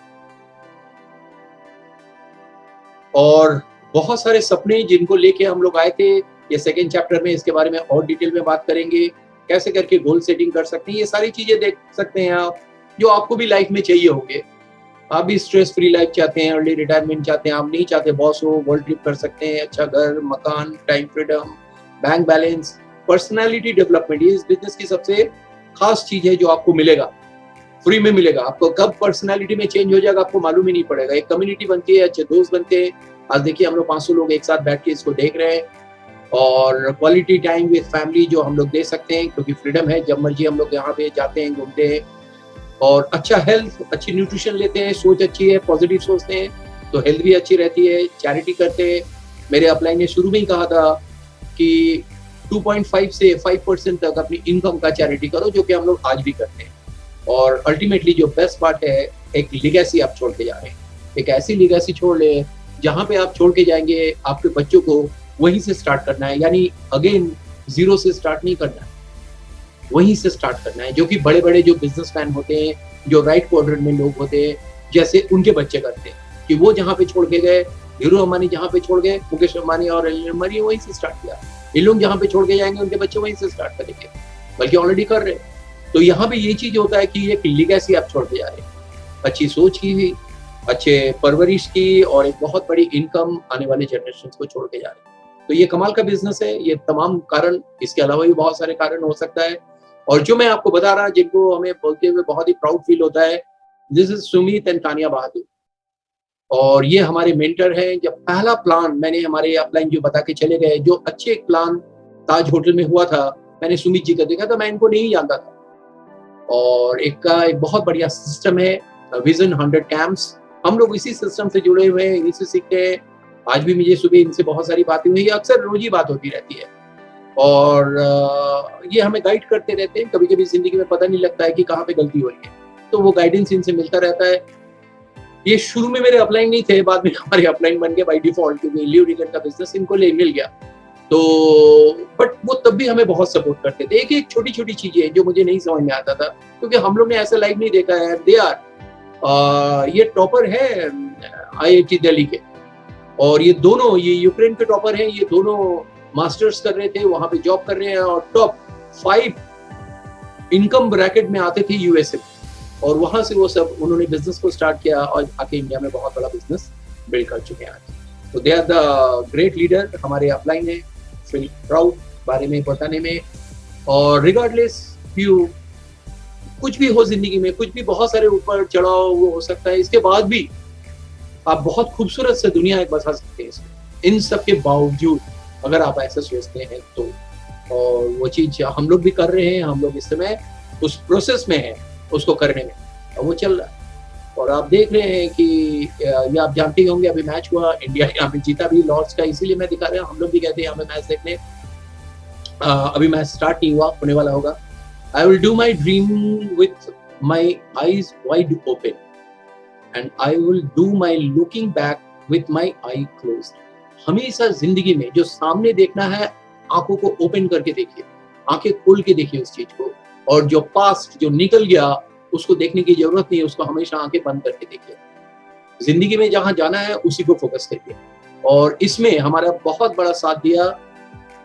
S1: और बहुत सारे सपने जिनको लेके हम लोग आए थे, ये सेकेंड चैप्टर में इसके बारे में और डिटेल में बात करेंगे, कैसे करके गोल सेटिंग कर सकते हैं। ये सारी चीजें देख सकते हैं आप, जो आपको भी लाइफ में चाहिए होंगे। आप भी स्ट्रेस फ्री लाइफ चाहते हैं, अर्ली रिटायरमेंट चाहते हैं, आप नहीं चाहते बॉस हो, वर्ल्ड ट्रिप कर सकते हैं, अच्छा घर, मकान, time freedom, bank balance, personality development. ये इस बिजनेस की सबसे खास चीज है जो आपको मिलेगा, फ्री में मिलेगा। आपको कब पर्सनालिटी में चेंज हो जाएगा आपको मालूम ही नहीं पड़ेगा। एक कम्युनिटी बनती है, अच्छे दोस्त बनते हैं। आज देखिए हम लोग 500 लोग एक साथ बैठ के इसको देख रहे हैं, और क्वालिटी टाइम विद फैमिली जो हम लोग दे सकते हैं, क्योंकि फ्रीडम है, जब मर्जी हम लोग यहाँ पे जाते हैं, घूमते हैं, और अच्छा हेल्थ, अच्छी न्यूट्रिशन लेते हैं, सोच अच्छी है, पॉजिटिव सोचते हैं तो हेल्थ भी अच्छी रहती है। चैरिटी करते हैं। मेरे अपलाइन ने शुरू में ही कहा था कि 2.5 से 5% तक अपनी इनकम का चैरिटी करो, जो कि हम लोग आज भी करते हैं। और अल्टीमेटली जो बेस्ट पार्ट है, एक लिगेसी आप छोड़ के जा रहे हैं। एक ऐसी लिगेसी छोड़ ले जहाँ पे आप छोड़ के जाएंगे, आपके बच्चों को वहीं से स्टार्ट करना है, यानी अगेन जीरो से स्टार्ट नहीं करना है, वहीं से स्टार्ट करना है। जो कि बड़े बड़े जो बिजनेसमैन होते हैं, जो राइट क्वाड्रेंट में लोग होते हैं, जैसे उनके बच्चे करते हैं, कि वो जहाँ पे छोड़ के गए, हीरो अंबानी जहाँ पे छोड़ गए, मुकेश अंबानी और अनिल अंबानी वहीं से स्टार्ट किया। इन लोग जहाँ पे छोड़ के जाएंगे उनके बच्चे वहीं से स्टार्ट करेंगे, बल्कि ऑलरेडी कर रहे हैं। तो यहाँ पे ये चीज होता है कि एक लिगेसी आप छोड़ के जा रहे हैं, अच्छी सोच की, अच्छे परवरिश की, और एक बहुत बड़ी इनकम आने वाले जनरेशन को छोड़ के जा रहे हैं। तो ये कमाल का बिजनेस है। ये तमाम कारण, इसके अलावा भी बहुत सारे कारण हो सकता है। और जो मैं आपको बता रहा, जिनको हमें बोलते हुए बहुत ही प्राउड फील होता है, this is Sumit and Tania Bahadur, और ये हमारे मेंटर हैं। जब पहला प्लान मैंने हमारे अपलाइन जो बता के चले गए, जो अच्छे एक प्लान ताज होटल में हुआ था, मैंने सुमित जी का देखा था, मैं इनको नहीं जानता था। और एक बहुत बढ़िया सिस्टम है, विजन 100 कैंप्स, हम लोग इसी सिस्टम से जुड़े हुए हैं, इसी से सीखते हैं। आज भी मुझे सुबह इनसे बहुत सारी बातें हुई, अक्सर रोज ही बात होती रहती है। और ये हमें गाइड करते रहते हैं। कभी कभी जिंदगी में पता नहीं लगता है कि कहाँ पे गलती हो रही है, तो वो गाइडेंस इनसे मिलता रहता है। ये शुरू में मेरे अपलाइन नहीं थे, बाद में हमारे अपलाइन बन गए बाय डिफॉल्ट, क्योंकि लीव रिलेटेड का बिजनेस इनको मिल गया। तो बट वो तब भी हमें बहुत सपोर्ट करते थे। एक एक छोटी छोटी चीजें जो मुझे नहीं समझ में आता था, क्योंकि हम लोग ने ऐसा लाइव नहीं देखा है। दे आर ये टॉपर है IIT दिल्ली के, और ये दोनों, ये यूक्रेन के टॉपर हैं, ये दोनों मास्टर्स कर रहे थे, वहां पे जॉब कर रहे हैं, और टॉप 5 इनकम ब्रैकेट में आते थे USA, और वहां से वो सब उन्होंने बिजनेस को स्टार्ट किया और आके इंडिया में बहुत बड़ा बिजनेस बिल्ड कर चुके हैं आज। तो they are the great leader, हमारे अपलाइन है, फील प्राउड बारे में बताने में। और रिगार्डलेस यू कुछ भी हो जिंदगी में, कुछ भी बहुत सारे ऊपर चढ़ाव वो हो सकता है, इसके बाद भी आप बहुत खूबसूरत से दुनिया एक बसा सकते हैं इसमें। इन सब के बावजूद अगर आप ऐसा सोचते हैं तो, और वो चीज हम लोग भी कर रहे हैं, हम लोग इस समय उस प्रोसेस में हैं उसको करने में, और वो चल रहा है। और आप देख रहे हैं कि ये आप जानते ही होंगे, अभी मैच हुआ, इंडिया यहाँ पे जीता भी लॉर्ड्स का, इसीलिए मैं दिखा रहा हूँ। हम लोग भी कहते हैं यहाँ पे मैच देखने, अभी मैच स्टार्ट नहीं हुआ, होने वाला होगा। I will do my dream with my eyes wide open, and I will do my looking back with my I closed. हमेशा जिंदगी में जो सामने देखना है, आंखों को ओपन करके देखिए, आंखें खोल के देखिए उस चीज को, और जो पास्ट जो निकल गया उसको देखने की जरूरत नहीं है, उसको हमेशा आंखें बंद करके देखिए। जिंदगी में जहां जाना है उसी को फोकस करिए। और इसमें हमारा बहुत बड़ा साथ दिया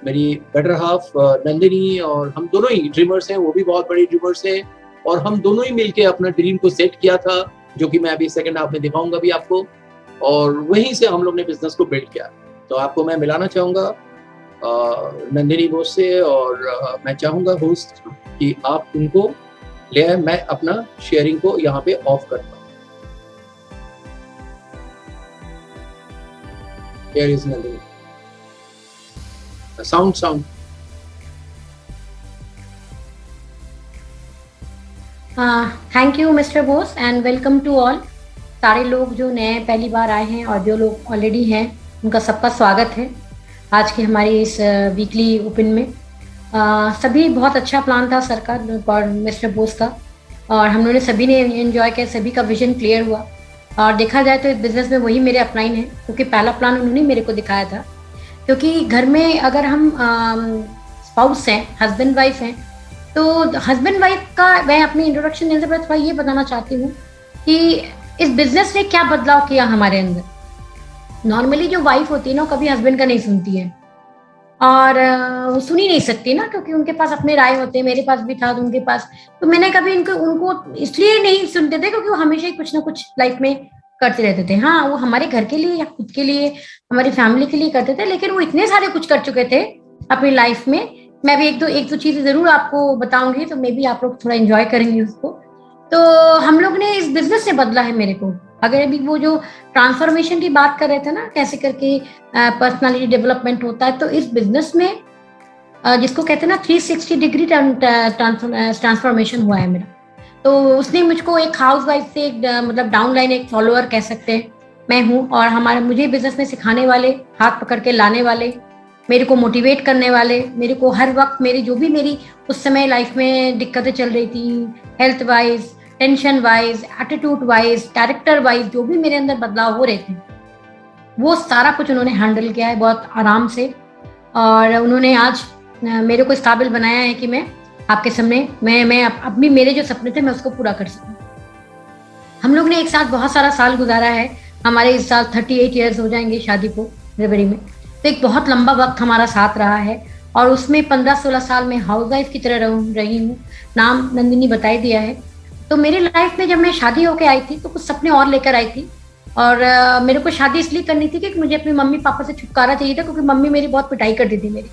S1: मेरी बेटर हाफ नंदिनी, और हम दोनों ही ड्रीमर्स हैं, वो भी बहुत बड़ी ड्रीमर्स हैं, और हम दोनों ही मिलके अपना ड्रीम को सेट किया था, जो कि मैं अभी सेकंड हाफ में दिखाऊंगा भी आपको, और वहीं से हम लोग ने बिजनेस को बिल्ड किया। तो आपको मैं मिलाना चाहूंगा नंदिनी बोस से, और मैं चाहूंगा होस्ट कि आप उनको ले आए, मैं अपना शेयरिंग को यहाँ पे ऑफ करता हूँ। Here is Nandini. Sound.
S4: Thank you mister Bose and welcome to all. सारे लोग जो नए पहली बार आए हैं और जो लोग ऑलरेडी हैं, उनका सबका स्वागत है आज की हमारी इस वीकली ओपन में। सभी बहुत अच्छा प्लान था सर का और मिस्टर बोस का, और हम लोगों ने सभी ने एंजॉय किया, सभी का विजन क्लियर हुआ। और देखा जाए तो इस बिज़नेस में वही मेरे अपलाइन है, क्योंकि पहला प्लान उन्होंने मेरे को दिखाया था। क्योंकि घर में अगर हम स्पाउस हैं, हस्बैंड वाइफ हैं, तो हस्बैंड वाइफ का मैं अपनी इंट्रोडक्शन देने से पहले थोड़ा ये बताना चाहती हूँ कि इस बिज़नेस ने क्या बदलाव किया हमारे अंदर। नॉर्मली जो वाइफ होती है ना, कभी हस्बैंड का नहीं सुनती है, और वो सुन ही नहीं सकती ना, क्योंकि उनके पास अपने राय होते हैं। मेरे पास भी था तो उनके पास, तो मैंने कभी उनको इसलिए नहीं सुनते थे क्योंकि वो हमेशा ही कुछ ना कुछ लाइफ में करते रहते थे। हाँ, वो हमारे घर के लिए या खुद के लिए, हमारी फैमिली के लिए करते थे, लेकिन वो इतने सारे कुछ कर चुके थे अपनी लाइफ में। मैं भी एक दो चीजें जरूर आपको बताऊंगी, तो मे बी आप लोग थोड़ा एंजॉय करेंगे उसको। तो हम लोग ने इस बिजनेस से बदला है मेरे को। अगर अभी वो जो ट्रांसफॉर्मेशन की बात कर रहे थे ना, कैसे करके पर्सनालिटी डेवलपमेंट होता है, तो इस बिजनेस में जिसको कहते हैं ना 360 डिग्री ट्रांसफॉर्मेशन हुआ है मेरा। तो उसने मुझको एक हाउस वाइफ से मतलब डाउनलाइन एक फॉलोअर कह सकते हैं मैं हूँ, और मुझे बिजनेस में सिखाने वाले, हाथ पकड़ के लाने वाले, मेरे को मोटिवेट करने वाले, मेरे को हर वक्त मेरी उस समय लाइफ में दिक्कतें चल रही थी, health wise, tension wise, attitude wise, character wise, जो भी मेरे अंदर बदलाव हो रहे थे, वो सारा कुछ उन्होंने हैंडल किया है बहुत आराम से। और उन्होंने आज मेरे को इस काबिल बनाया है कि मैं आपके सामने मैं अपनी मेरे जो सपने थे मैं उसको पूरा कर सकूं। हम लोग ने एक साथ बहुत सारा साल गुजारा है। हमारे इस साल 38 ईयर्स हो जाएंगे शादी को फरवरी में। तो एक बहुत लंबा वक्त हमारा साथ रहा है, और उसमें 15-16 साल में हाउस वाइफ की तरह रही हूँ। नाम नंदिनी बता ही दिया है। तो मेरी लाइफ में जब मैं शादी होके आई थी तो कुछ सपने और लेकर आई थी, और मेरे को शादी इसलिए करनी थी कि मुझे अपने मम्मी पापा से छुटकारा चाहिए था, क्योंकि मम्मी मेरी बहुत पिटाई करती थी मेरी,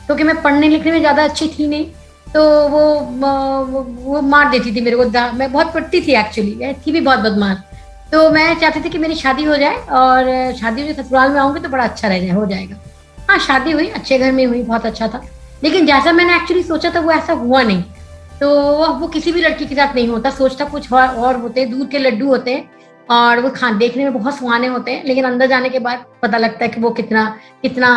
S4: क्योंकि मैं पढ़ने लिखने में ज़्यादा अच्छी थी नहीं, तो वो मार देती थी मेरे को। मैं बहुत पिटती थी एक्चुअली, थी भी बहुत बदमाश। तो मैं चाहती थी कि मेरी शादी हो जाए, और शादी में ससुराल में आऊँगी तो बड़ा अच्छा हो जाएगा। हाँ, शादी हुई, अच्छे घर में हुई, बहुत अच्छा था, लेकिन जैसा मैंने एक्चुअली सोचा था वो ऐसा हुआ नहीं। तो वो किसी भी लड़की के साथ नहीं होता, सोचता कुछ और होते, दूध के लड्डू होते हैं, और वो देखने में बहुत सुहाने होते हैं, लेकिन अंदर जाने के बाद पता लगता है कि वो कितना कितना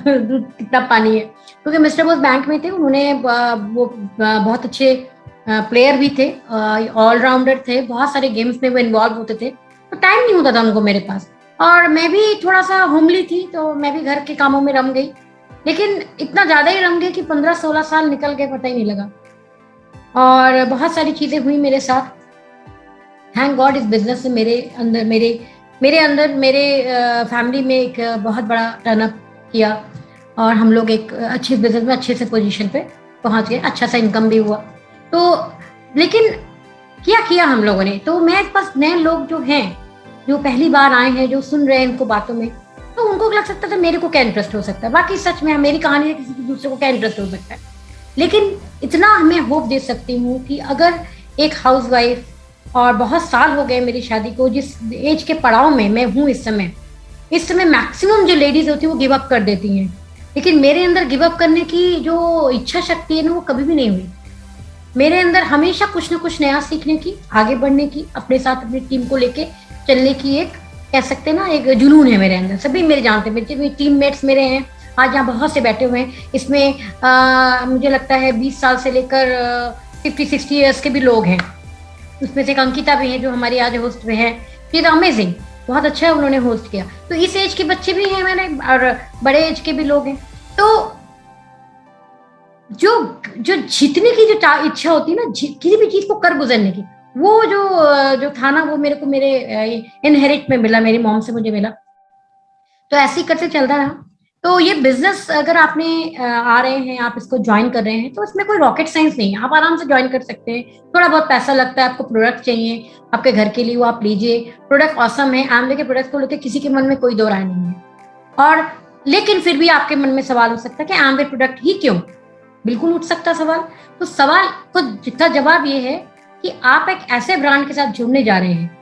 S4: दूध कितना पानी है। क्योंकि मिस्टर बोस बैंक में थे, उन्होंने वो बहुत अच्छे प्लेयर भी थे, ऑलराउंडर थे, बहुत सारे गेम्स में वो इन्वॉल्व होते थे, तो टाइम नहीं होता था उनको मेरे पास। और मैं भी थोड़ा सा होमली थी, तो मैं भी घर के कामों में रम गई, लेकिन इतना ज़्यादा ही रम गई कि 15-16 साल निकल गए, पता ही नहीं लगा। और बहुत सारी चीज़ें हुई मेरे साथ। थैंक गॉड इस बिजनेस ने मेरे फैमिली में एक बहुत बड़ा टर्नअप किया, और हम लोग एक अच्छी बिजनेस में अच्छे से पोजीशन पे पहुंच गए, अच्छा सा इनकम भी हुआ। तो लेकिन क्या किया हम लोगों ने, तो मैं बस नए लोग जो हैं, जो पहली बार आए हैं, जो सुन रहे हैं इनको बातों में, तो उनको लग सकता था मेरे को क्या इंटरेस्ट हो सकता है। बाकी सच में मेरी कहानी है, किसी दूसरे को क्या इंटरेस्ट हो सकता है। लेकिन इतना मैं होप दे सकती हूँ कि अगर एक हाउसवाइफ, और बहुत साल हो गए मेरी शादी को, जिस एज के पड़ाव में मैं हूँ इस समय मैक्सिमम जो लेडीज होती है वो गिव अप कर देती हैं, लेकिन मेरे अंदर गिव अप करने की जो इच्छा शक्ति है ना, वो कभी भी नहीं हुई। मेरे अंदर हमेशा कुछ ना कुछ नया सीखने की, आगे बढ़ने की, अपने साथ अपनी टीम को लेके चलने की एक, कह सकते हैं ना, एक जुनून है मेरे अंदर। सभी मेरे जानते हैं, मेरे टीममेट्स मेरे हैं, आज यहाँ बहुत से बैठे हुए हैं, इसमें मुझे लगता है 20 साल से लेकर 50-60 ईयर्स के भी लोग हैं। उसमें से एक अंकिता भी है जो हमारी आज होस्ट में है। इज अमेजिंग, बहुत अच्छा है, उन्होंने होस्ट किया। तो इस एज के बच्चे भी हैं मैंने, और बड़े एज के भी लोग हैं। तो जो जीतने की जो इच्छा होती है ना, किसी भी चीज को कर गुजरने की, वो जो था ना, वो मेरे को मेरे इनहेरिट में मिला, मेरी मॉम से मुझे मिला। तो ऐसे ही करते चलता रहा। तो ये बिजनेस अगर आपने आ रहे हैं, आप इसको ज्वाइन कर रहे हैं, तो इसमें कोई रॉकेट साइंस नहीं है, आप आराम से ज्वाइन कर सकते हैं। थोड़ा बहुत पैसा लगता है, आपको प्रोडक्ट चाहिए आपके घर के लिए, वो आप लीजिए। प्रोडक्ट ऑसम है, आमले के प्रोडक्ट को लेकर किसी के मन में कोई दो राय नहीं है। और लेकिन फिर भी आपके मन में सवाल हो सकता है कि आमले प्रोडक्ट ही क्यों, बिल्कुल उठ सकता सवाल। तो सवाल को जितना जवाब ये है कि आप एक ऐसे ब्रांड के साथ जुड़ने जा रहे हैं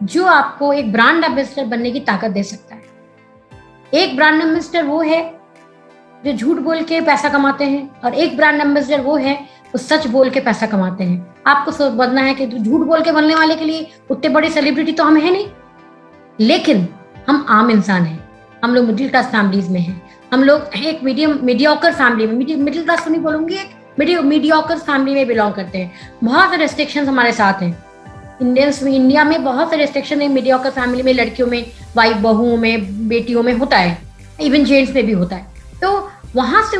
S4: जो आपको एक ब्रांड एम्बेसडर बनने की ताकत दे सकता है। एक ब्रांड एम्बेसडर वो है जो झूठ बोल के पैसा कमाते हैं, और एक ब्रांड एम्बेसडर वो है जो सच बोल के पैसा कमाते हैं। आपको समझना है कि झूठ बोल के बनने वाले के लिए उतने बड़े सेलिब्रिटी तो हम है नहीं, लेकिन हम आम इंसान हैं, हम लोग मिडिल क्लास फैमिलीज में हैं, हम लोग एक मीडियोकर फैमिली में, मिडिल क्लास तो नहीं बोलूंगी, एक मीडियोकर फैमिली में बिलोंग करते हैं। बहुत सारे रेस्ट्रिक्शंस हमारे साथ हैं। इंडिया में बहुत सारे रेस्ट्रिक्शन है मीडियोकर फैमिली में, लड़कियों में, वाइफ बहुओं में, बेटियों में होता है, इवन जेंट्स में भी होता है। तो वहां से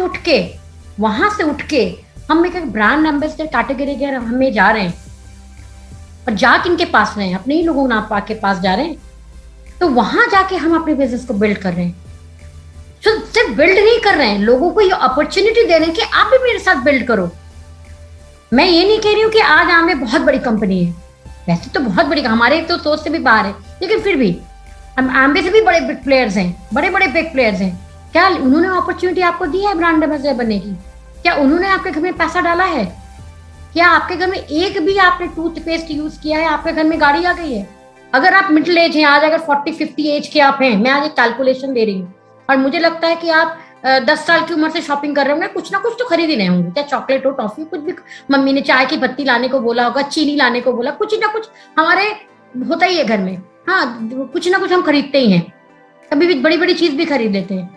S4: उठ के हम एक ब्रांड एम्बेसडर कैटेगरी के हमें जा रहे हैं, और जा किनके पास रहे हैं, अपने ही लोगों के पास जा रहे हैं। तो वहां जाके हम अपने बिजनेस को बिल्ड कर रहे हैं। तो सिर्फ बिल्ड नहीं कर रहे हैं, लोगों को ये अपॉर्चुनिटी दे रहे हैं कि आप भी मेरे साथ बिल्ड करो। मैं ये नहीं कह रही हूँ कि आज आमले बहुत बड़ी कंपनी है, वैसे तो बहुत बड़ी, हमारे तो सोच से भी बाहर है, लेकिन फिर भी आमले से भी बड़े बिग प्लेयर्स हैं, बड़े बिग प्लेयर्स हैं। क्या उन्होंने अपॉर्चुनिटी आपको दी है ब्रांड एम्बेसडर बनने की? क्या उन्होंने आपके घर में पैसा डाला है? क्या आपके घर में एक भी आपने टूथपेस्ट यूज किया है? आपके घर में गाड़ी आ गई है? अगर आप मिडिल एज हैं, आज अगर 40-50 एज के आप हैं, मैं आज एक कैलकुलेशन दे रही हूँ, और मुझे लगता है कि आप 10 साल की उम्र से शॉपिंग कर रहे होंगे, कुछ ना कुछ तो खरीद ही रहे होंगे, चाहे चॉकलेट हो, टॉफी, कुछ भी। मम्मी ने चाय की पत्ती लाने को बोला होगा, चीनी लाने को बोला, कुछ ना कुछ हमारे होता ही है घर में। हाँ, कुछ ना कुछ हम खरीदते ही हैं, कभी भी बड़ी चीज भी खरीद लेते हैं।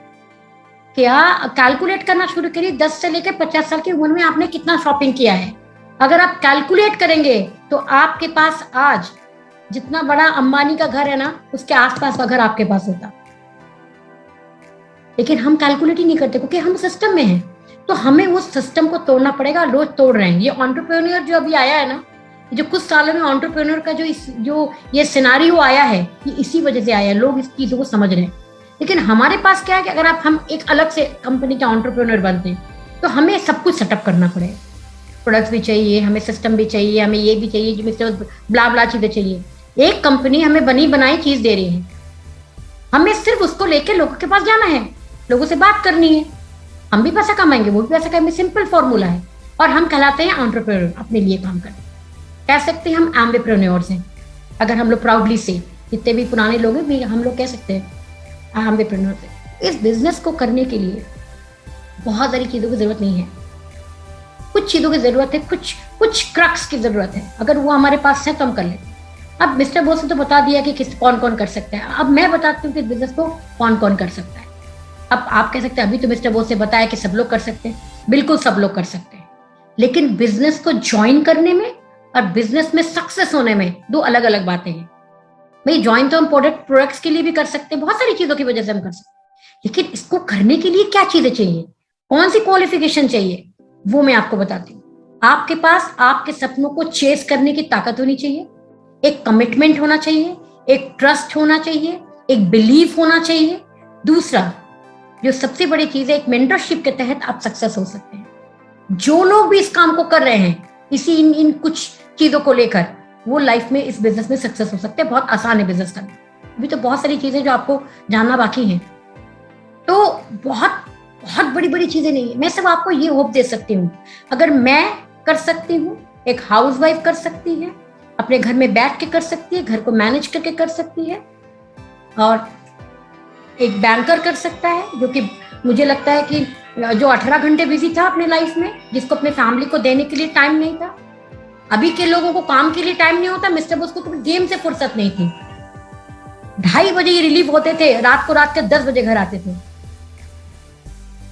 S4: क्या कैलकुलेट करना शुरू करिए, 10 से लेकर 50 साल की उम्र में आपने कितना शॉपिंग किया है। अगर आप कैलकुलेट करेंगे तो आपके पास आज जितना बड़ा अंबानी का घर है ना, उसके आसपास का घर आपके पास होता। लेकिन हम कैलकुलेट ही नहीं करते, क्योंकि हम सिस्टम में हैं। तो हमें उस सिस्टम को तोड़ना पड़ेगा, रोज तोड़ रहे हैं। ये एंटरप्रेन्योर जो अभी आया है ना, जो कुछ सालों में एंटरप्रेन्योर का जो ये सिनारियो आया है, ये इसी वजह से आया है। लोग इस चीजों को समझ रहे हैं। लेकिन हमारे पास क्या है कि अगर हम एक अलग से कंपनी का एंटरप्रेन्योर बनते हैं, तो हमें सब कुछ सेटअप करना पड़ेगा। प्रोडक्ट्स भी चाहिए, हमें सिस्टम भी चाहिए, हमें ये भी चाहिए, जो ब्ला चीजें चाहिए। एक कंपनी हमें बनी बनाई चीज दे रही है, हमें सिर्फ उसको लेके लोगों के पास जाना है, लोगों से बात करनी है। हम भी पैसा कमाएंगे, वो भी पैसा कमाएंगे, सिंपल फॉर्मूला है। और हम कहलाते हैं एंटरप्रेन्योर, अपने लिए काम करते हैं। कह सकते हैं हम एम्बिप्रेन्योर्स हैं। अगर हम लोग प्राउडली से, जितने भी पुराने लोग हैं, हम लोग कह सकते हैं एम्बिप्रेन्योर्स हैं। इस बिजनेस को करने के लिए बहुत सारी चीजों की जरूरत नहीं है, कुछ चीजों की जरूरत है, कुछ क्रक्स की जरूरत है। अगर वो हमारे पास है तो हम कर लेते हैं। अब मिस्टर बोस ने तो बता दिया कि किस कौन कौन कर सकता है, अब मैं बताती हूँ कि बिजनेस को कौन कौन कर सकता है। अब आप कह सकते हैं अभी तो मिस्टर बोस ने बताया कि सब लोग कर सकते हैं, बिल्कुल सब लोग कर सकते हैं, लेकिन बिजनेस को ज्वाइन करने में और बिजनेस में सक्सेस होने में दो अलग अलग बातें हैं। भाई ज्वाइन तो हम प्रोडक्ट्स के लिए भी कर सकते हैं, बहुत सारी चीजों की वजह से हम कर सकते हैं, लेकिन इसको करने के लिए क्या चीजें चाहिए, कौन सी क्वालिफिकेशन चाहिए, वो मैं आपको बताती हूँ। आपके पास आपके सपनों को चेस करने की ताकत होनी चाहिए, एक कमिटमेंट होना चाहिए, एक ट्रस्ट होना चाहिए, एक बिलीफ होना चाहिए। दूसरा जो सबसे बड़ी चीज है, एक मेंटरशिप के तहत आप सक्सेस हो सकते हैं। जो लोग भी इस काम को कर रहे हैं इसी इन कुछ चीजों को लेकर, वो लाइफ में इस बिजनेस में सक्सेस हो सकते हैं। बहुत आसान है बिजनेस करना, अभी तो बहुत सारी चीजें जो आपको जानना बाकी हैं, तो बहुत बहुत बड़ी बड़ी चीजें नहीं है। मैं सिर्फ आपको ये होप दे सकती हूँ, अगर मैं कर सकती हूँ, एक हाउसवाइफ कर सकती है, अपने घर में बैठ के कर सकती है, घर को मैनेज करके कर सकती है, और एक बैंकर कर सकता है, जो कि मुझे लगता है कि जो 18 घंटे बिजी था अपने लाइफ में, जिसको अपने फैमिली को देने के लिए टाइम नहीं था। अभी के लोगों को काम के लिए टाइम नहीं होता, मिस्टर बोस को तो गेम से फुर्सत नहीं थी। 2:30 बजे ये रिलीव होते थे, रात के 10 बजे घर आते थे।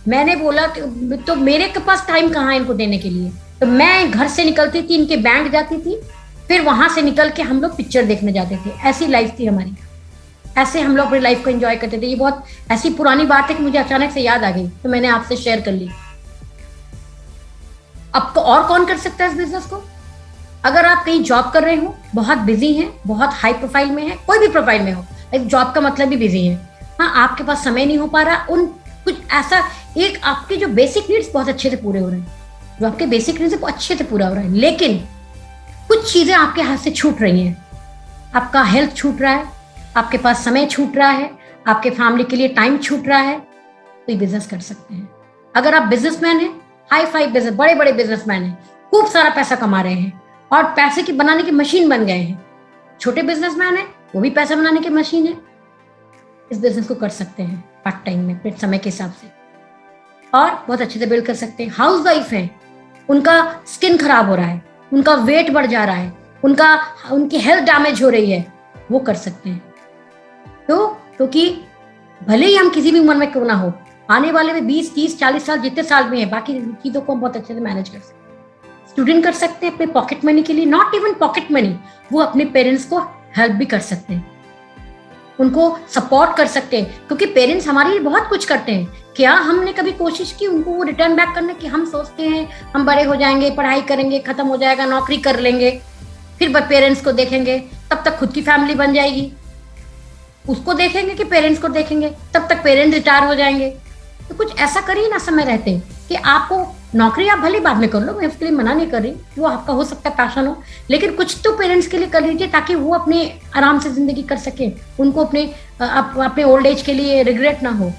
S4: मैंने बोला कि तो मेरे के पास टाइम कहाँ है इनको देने के लिए, तो मैं घर से निकलती थी, इनके बैंक जाती थी, फिर वहां से निकल के हम लोग पिक्चर देखने जाते थे। ऐसी लाइफ थी हमारी, ऐसे हम लोग अपनी लाइफ को एंजॉय करते थे। ये बहुत ऐसी पुरानी बात है कि मुझे अचानक से याद आ गई, तो मैंने आपसे शेयर कर ली। अब तो और कौन कर सकता है इस बिजनेस को? अगर आप कहीं जॉब कर रहे हो, बहुत बिजी हैं, बहुत हाई प्रोफाइल में है, कोई भी प्रोफाइल में हो, एक जॉब का मतलब भी बिजी है, हाँ आपके पास समय नहीं हो पा रहा, उन कुछ ऐसा एक आपके जो बेसिक नीड्स बहुत अच्छे से पूरे हो रहे हैं, जो आपके बेसिक नीड्स बहुत अच्छे से पूरा हो रहा है, लेकिन कुछ चीजें आपके हाथ से छूट रही हैं। आपका हेल्थ छूट रहा है, आपके पास समय छूट रहा है, आपके फैमिली के लिए टाइम छूट रहा है, तो ये बिजनेस कर सकते हैं। अगर आप बिजनेसमैन हैं, हाई फाई बिजनेस, बड़े बड़े बिजनेसमैन हैं, खूब सारा पैसा कमा रहे हैं और पैसे की बनाने की मशीन बन गए हैं, छोटे बिजनेसमैन है वो भी पैसा बनाने की मशीन है, इस बिजनेस को कर सकते हैं पार्ट टाइम में, फिर समय के हिसाब से, और बहुत अच्छे से बिल्ड कर सकते हैं। हाउस वाइफ है, उनका स्किन खराब हो रहा है, उनका वेट बढ़ जा रहा है, उनकी हेल्थ डैमेज हो रही है, वो कर सकते हैं। तो क्योंकि भले ही हम किसी भी उम्र में क्यों ना हो, आने वाले में 20, 30, 40 साल जितने साल में है, बाकी चीजों को हम बहुत अच्छे से मैनेज कर सकते हैं। स्टूडेंट कर सकते हैं अपने पॉकेट मनी के लिए, नॉट इवन पॉकेट मनी, वो अपने पेरेंट्स को हेल्प भी कर सकते हैं, उनको सपोर्ट कर सकते हैं, क्योंकि पेरेंट्स हमारे लिए बहुत कुछ करते हैं। क्या हमने कभी कोशिश की उनको वो रिटर्न बैक करने की? हम सोचते हैं हम बड़े हो जाएंगे, पढ़ाई करेंगे, खत्म हो जाएगा, नौकरी कर लेंगे, फिर पेरेंट्स को देखेंगे, तब तक खुद की फैमिली बन जाएगी, उसको देखेंगे कि पेरेंट्स को देखेंगे, तब तक पेरेंट्स रिटायर हो जाएंगे। तो कुछ ऐसा करिए ना समय रहते कि आपको नौकरी आप भले बाद में कर लो, मैं उसके लिए मना नहीं कर रही, वो आपका हो सकता है पैशन हो, लेकिन कुछ तो पेरेंट्स के लिए कर लीजिए ताकि वो अपने आराम से जिंदगी कर सके, उनको अपने ओल्ड एज के लिए रिग्रेट ना हो।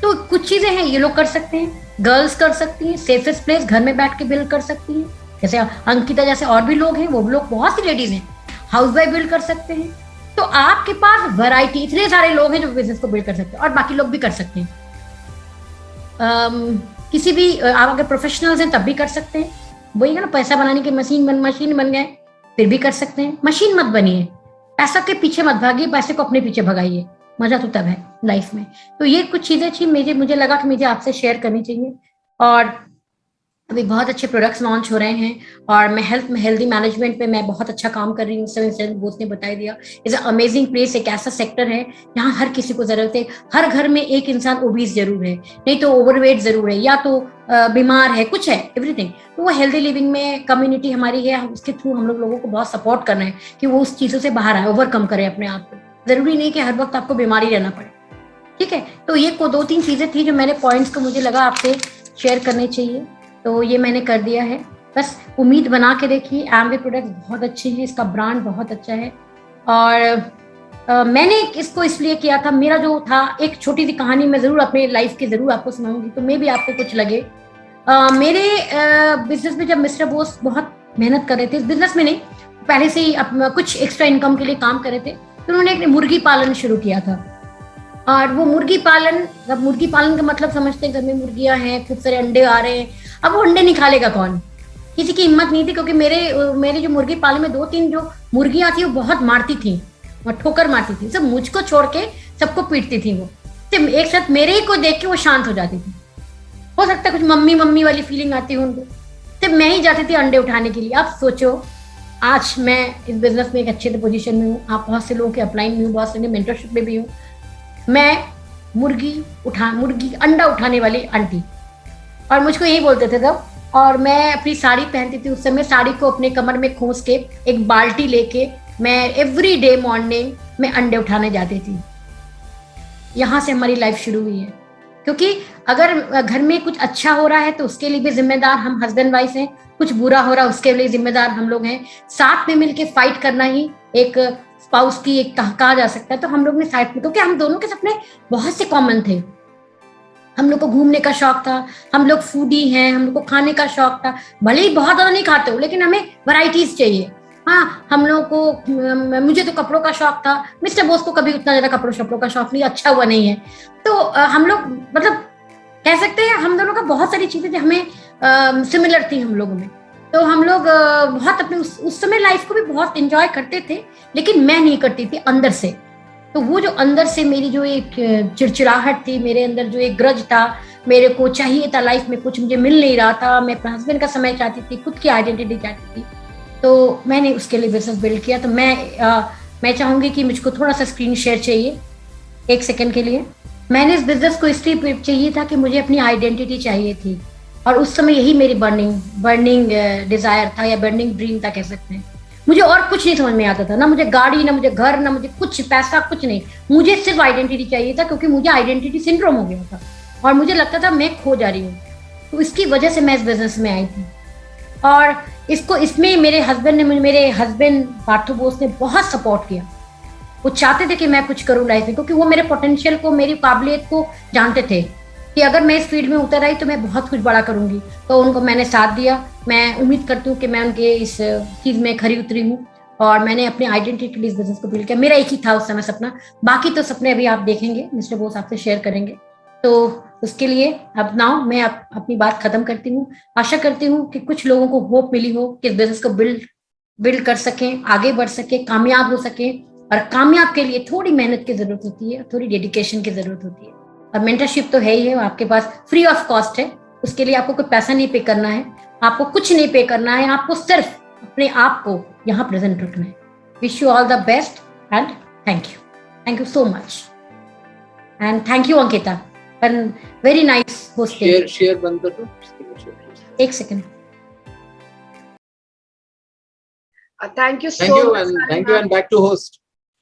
S4: तो कुछ चीजें हैं ये लोग कर सकते हैं, गर्ल्स कर सकती हैं, सेफेस्ट प्लेस घर में बैठ के बिल्ड कर सकती हैं, जैसे अंकिता जैसे और भी लोग हैं, वो लोग बहुत सी लेडीज हैं, हाउस वाइफ बिल्ड कर सकते हैं। तो आपके पास वैरायटी, इतने सारे लोग हैं जो बिजनेस को बिल्ड कर सकते हैं, और बाकी लोग भी कर सकते हैं। किसी भी आप अगर प्रोफेशनल्स हैं तब भी कर सकते हैं, वही है ना, पैसा बनाने की मशीन बन गए फिर भी कर सकते हैं। मशीन मत बनिए, पैसा के पीछे मत भागिए, पैसे को अपने पीछे भगाइए, मजा तो तब है लाइफ में। तो ये कुछ चीजें थी, मुझे लगा कि मुझे आपसे शेयर करनी चाहिए। और अभी बहुत अच्छे प्रोडक्ट्स लॉन्च हो रहे हैं, और मैं हेल्दी मैनेजमेंट पे मैं बहुत अच्छा काम कर रही हूँ। मिस्टर बोस ने बता दिया, इज अमेजिंग प्लेस, एक ऐसा सेक्टर है जहाँ हर किसी को जरूरत है। हर घर में एक इंसान ओबीज जरूर है, नहीं तो ओवरवेट जरूर है, या तो बीमार है, कुछ है, एवरीथिंग। तो वो हेल्दी लिविंग में कम्युनिटी हमारी है, उसके थ्रू हम लोगों को बहुत सपोर्ट कर रहे हैं कि वो उस चीजों से बाहर आए, ओवरकम करें अपने आप को। जरूरी नहीं कि हर वक्त आपको बीमारी रहना पड़े, ठीक है। तो ये 2-3 चीजें थी जो मैंने पॉइंट्स को मुझे लगा आपसे शेयर करने चाहिए, तो ये मैंने कर दिया है। बस उम्मीद बना के देखिए, एमवे प्रोडक्ट्स बहुत अच्छे हैं, इसका ब्रांड बहुत अच्छा है। और मैंने इसको इसलिए किया था, मेरा जो था, एक छोटी सी कहानी मैं जरूर अपने लाइफ की जरूर आपको सुनाऊंगी, तो मे भी आपको कुछ लगे। मेरे बिजनेस में जब मिस्टर बोस बहुत मेहनत कर रहे थे, इस बिजनेस में नहीं, पहले से ही कुछ एक्स्ट्रा इनकम के लिए काम कर रहे थे, तो उन्होंने एक मुर्गी पालन शुरू किया था। और वो मुर्गी पालन का मतलब समझते हैं, घर में मुर्गियां हैं, खूब सारे अंडे आ रहे हैं, अब वो अंडे निकालेगा कौन? किसी की हिम्मत नहीं थी, क्योंकि मेरे जो मुर्गी पाले में 2-3 जो मुर्गियां थी वो बहुत मारती थी और ठोकर मारती थी, सब मुझको छोड़ के सबको पीटती थी वो। तो एक साथ मेरे ही को देख के वो शांत हो जाती थी। हो सकता है कुछ मम्मी मम्मी वाली फीलिंग आती है उनको। तो मैं ही जाती थी अंडे उठाने के लिए। अब सोचो, आज मैं इस बिजनेस में एक अच्छे पोजीशन में हूँ, आप बहुत से लोगों के अपलाइन में हूँ, बहुत से मेंटरशिप में भी हूँ। मैं मुर्गी अंडा उठाने वाली आंटी, और मुझको यही बोलते थे तब। और मैं अपनी साड़ी पहनती थी उस समय, साड़ी को अपने कमर में खोस के एक बाल्टी लेके मैं एवरी डे मॉर्निंग में अंडे उठाने जाती थी। यहाँ से हमारी लाइफ शुरू हुई है, क्योंकि अगर घर में कुछ अच्छा हो रहा है तो उसके लिए भी जिम्मेदार हम हस्बैंड वाइफ हैं, कुछ बुरा हो रहा है उसके लिए जिम्मेदार हम लोग हैं। साथ में मिलके फाइट करना ही एक स्पाउस की एक कहा जा सकता है। तो हम लोग ने साइड में, क्योंकि हम दोनों के सपने बहुत से कॉमन थे। हम लोग को घूमने का शौक था, हम लोग फूडी हैं, हम लोग को खाने का शौक था। भले ही बहुत ज्यादा नहीं खाते हो, लेकिन हमें वैरायटीज चाहिए। हाँ, हम लोग को, मुझे तो कपड़ों का शौक था, मिस्टर बोस को कभी उतना ज्यादा कपड़ों शपड़ों का शौक नहीं, अच्छा हुआ नहीं है। तो हम लोग मतलब कह सकते हैं हम दोनों का बहुत सारी चीजें थी हमें सिमिलर थी हम लोगों में। तो हम लोग बहुत अपने उस समय लाइफ को भी बहुत एंजॉय करते थे, लेकिन मैं नहीं करती थी अंदर से। तो वो जो अंदर से मेरी जो एक चिड़चिड़ाहट थी, मेरे अंदर जो एक ग्रज था, मेरे को चाहिए था लाइफ में, कुछ मुझे मिल नहीं रहा था, मैं अपने हस्बैंड का समय चाहती थी, खुद की आइडेंटिटी चाहती थी, तो मैंने उसके लिए बिजनेस बिल्ड किया। तो मैं चाहूंगी कि मुझको थोड़ा सा स्क्रीन शेयर चाहिए 1 सेकंड के लिए। मैंने इस बिजनेस को इसलिए चाहिए था कि मुझे अपनी आइडेंटिटी चाहिए थी, और उस समय यही मेरी बर्निंग डिजायर था, या बर्निंग ड्रीम था कह सकते हैं। मुझे और कुछ नहीं समझ में आता था, ना मुझे गाड़ी, ना मुझे घर, ना मुझे कुछ पैसा, कुछ नहीं। मुझे सिर्फ आइडेंटिटी चाहिए था, क्योंकि मुझे आइडेंटिटी सिंड्रोम हो गया था और मुझे लगता था मैं खो जा रही हूँ। तो इसकी वजह से मैं इस बिजनेस में आई थी। और इसमें मेरे हस्बैंड पार्थो बोस ने बहुत सपोर्ट किया। वो चाहते थे कि मैं कुछ करूँ लाइफ में, क्योंकि वो मेरे पोटेंशियल को, मेरी काबिलियत को जानते थे कि अगर मैं इस फील्ड में उतर आई तो मैं बहुत कुछ बड़ा करूंगी। तो उनको मैंने साथ दिया। मैं उम्मीद करती हूँ कि मैं उनके इस चीज में खरी उतरी हूँ, और मैंने अपने आइडेंटिटी के लिए इस बिजनेस को बिल्ड किया। मेरा एक ही था उस समय सपना, बाकी तो सपने अभी आप देखेंगे, मिस्टर बोस आपसे शेयर करेंगे। तो उसके लिए अब नाउ मैं अपनी बात खत्म करती हूँ। आशा करती हूँ कि कुछ लोगों को होप मिली हो कि इस बिजनेस को बिल्ड कर सकें, आगे बढ़ सके, कामयाब हो सके। और कामयाब के लिए थोड़ी मेहनत की जरूरत होती है, थोड़ी डेडिकेशन की जरूरत होती है। और मेंटरशिप तो है ही है, आपके पास फ्री ऑफ कॉस्ट है। उसके लिए आपको कोई पैसा नहीं पे करना है, आपको कुछ नहीं पे करना है, आपको सिर्फ अपने आप को यहाँ प्रेजेंट रखना है। Wish you all the best and thank you so much. And thank you Ankita, and very nice hosting.
S1: Share बंद कर दो,
S4: 1 second.
S5: Thank you so much.
S1: Thank you and back to host.